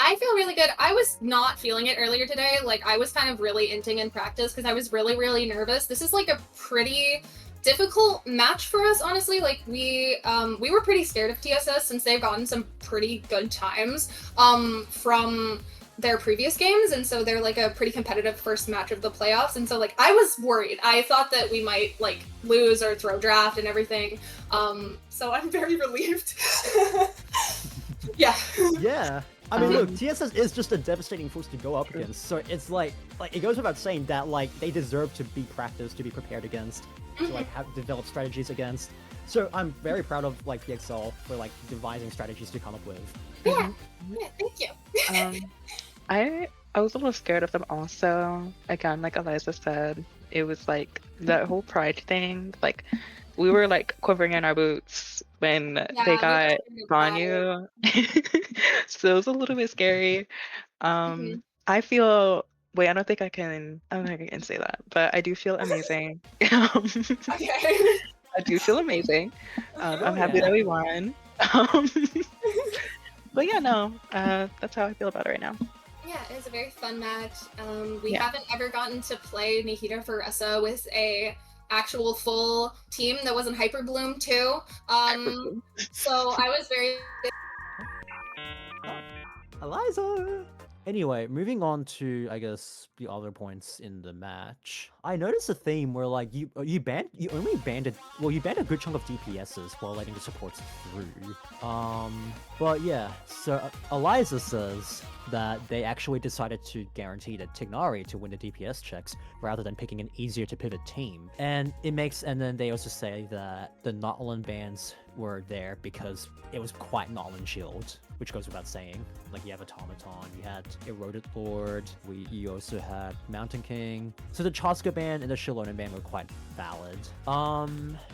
I feel really good. I was not feeling it earlier today. I was kind of really inting in practice because I was really, really nervous. This is a pretty difficult match for us, honestly. We were pretty scared of TSS since they've gotten some pretty good times from their previous games, and so they're a pretty competitive first match of the playoffs, and so I was worried. I thought that we might lose or throw draft and everything, so I'm very relieved. Yeah. I mean, look, TSS is just a devastating force to go up against, so it's it goes without saying that they deserve to be practiced, to be prepared against, to have developed strategies against. So I'm very proud of PXL for devising strategies to come up with. Yeah, thank you. I was a little scared of them also. Again, like Eliza said, it was that whole pride thing. We were quivering in our boots when they got Banyu. So it was a little bit scary. I feel I don't think I can say that, but I do feel amazing. Okay. I do feel amazing. I'm happy that we won. But yeah, no, that's how I feel about it right now. Yeah, it was a very fun match. We haven't ever gotten to play Nihida for Essa with a actual full team that wasn't Hyper Bloom too. So I was very... Eliza! Anyway, moving on to, I guess, the other points in the match. I noticed a theme where, you banned a good chunk of DPSs while letting the supports through. But yeah, so Eliza says that they actually decided to guarantee that Tignari to win the DPS checks rather than picking an easier to pivot team. And then they also say that the Nautilin bans were there because it was quite Nautilin shield, which goes without saying. You have Automaton, you had Eroded Lord, you also had Mountain King. So the Chaska ban and the Shilonen ban were quite valid.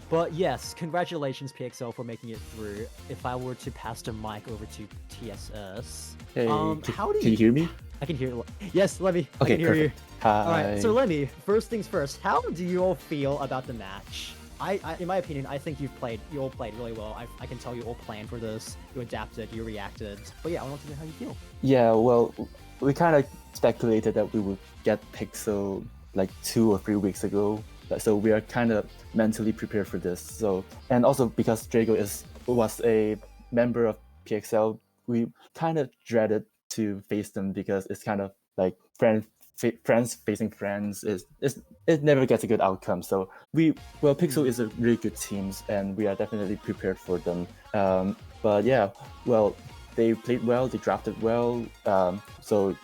But yes, congratulations PXL for making it through. If I were to pass the mic over to TSS, Hey, how do can you hear me? I can hear you. Yes, Lemmy, Okay, I can hear perfect. you. Hi. Alright, so Lemmy, first things first, how do you all feel about the match? in my opinion, I think you all played really well. I can tell you all planned for this. You adapted, you reacted. But yeah, I want to know how you feel. Yeah, well, we kind of speculated that we would get PXL like 2 or 3 weeks ago. So we are kind of mentally prepared for this. So, and also because Drago was a member of PXL, we kind of dreaded to face them because it's kind of like friends facing friends. It never gets a good outcome. So Pixel is a really good team, and we are definitely prepared for them. But yeah, well, they played well, they drafted well. So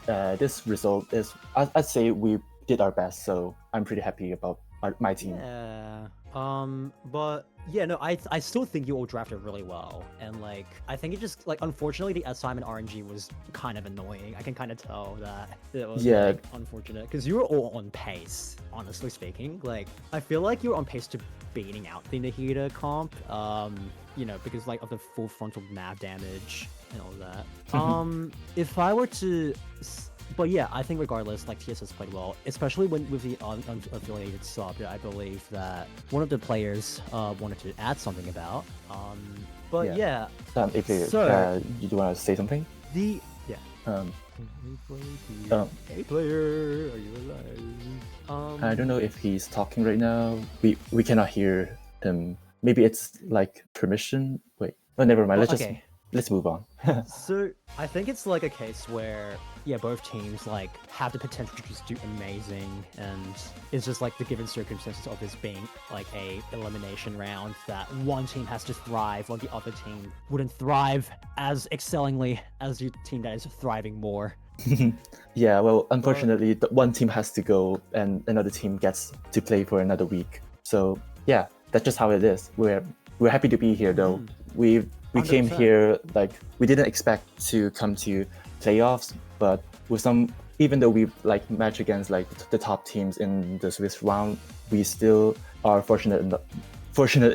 this result is, I'd say we did our best. So I'm pretty happy about my team. Yeah. But yeah, no, I still think you all drafted really well, and like I think it just like unfortunately the assignment RNG was kind of annoying. I can kind of tell that it was like unfortunate because you were all on pace. Honestly speaking, like I feel like you were on pace to beating out the Nahida comp. You know, because like of the full frontal nav damage and all that. If I were to. But yeah, I think regardless, like TSS played well, especially when with the unaffiliated sub. I believe that one of the players wanted to add something about. But yeah. So you do want to say something? A player, are you alive? I don't know if he's talking right now. We cannot hear him. Maybe it's like permission. Wait. Oh, never mind. Let's move on. So I think it's like a case where yeah, both teams like have the potential to just do amazing, and it's just like the given circumstances of this being like a elimination round that one team has to thrive while the other team wouldn't thrive as excellingly as the team that is thriving more. Yeah, well, unfortunately, one team has to go and another team gets to play for another week. So yeah, that's just how it is. We're happy to be here though. We came here like we didn't expect to come to playoffs, but with some, even though we like match against like the top teams in the Swiss round, we still are fortunate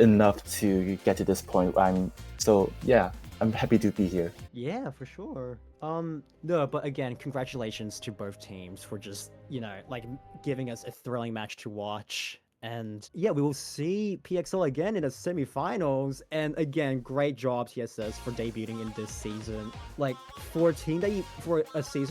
enough to get to this point. I'm happy to be here. Yeah, for sure. No, but again, congratulations to both teams for just, you know, like giving us a thrilling match to watch. And yeah, we will see PXL again in the semifinals. And again, great job TSS for debuting in this season. Like for a season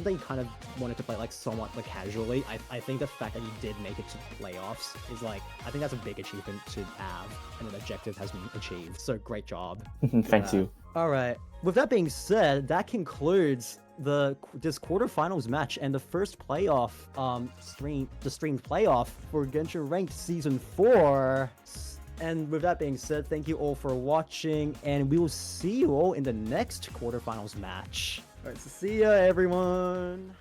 that you kind of wanted to play like somewhat like casually, I think the fact that you did make it to playoffs is like, I think that's a big achievement to have, and an objective has been achieved. So great job. Thank you. All right. With that being said, that concludes this quarterfinals match and the first playoff streamed playoff for Genshin Ranked Season 4. And with that being said, thank you all for watching, and we will see you all in the next quarterfinals match. All right, so see ya, everyone.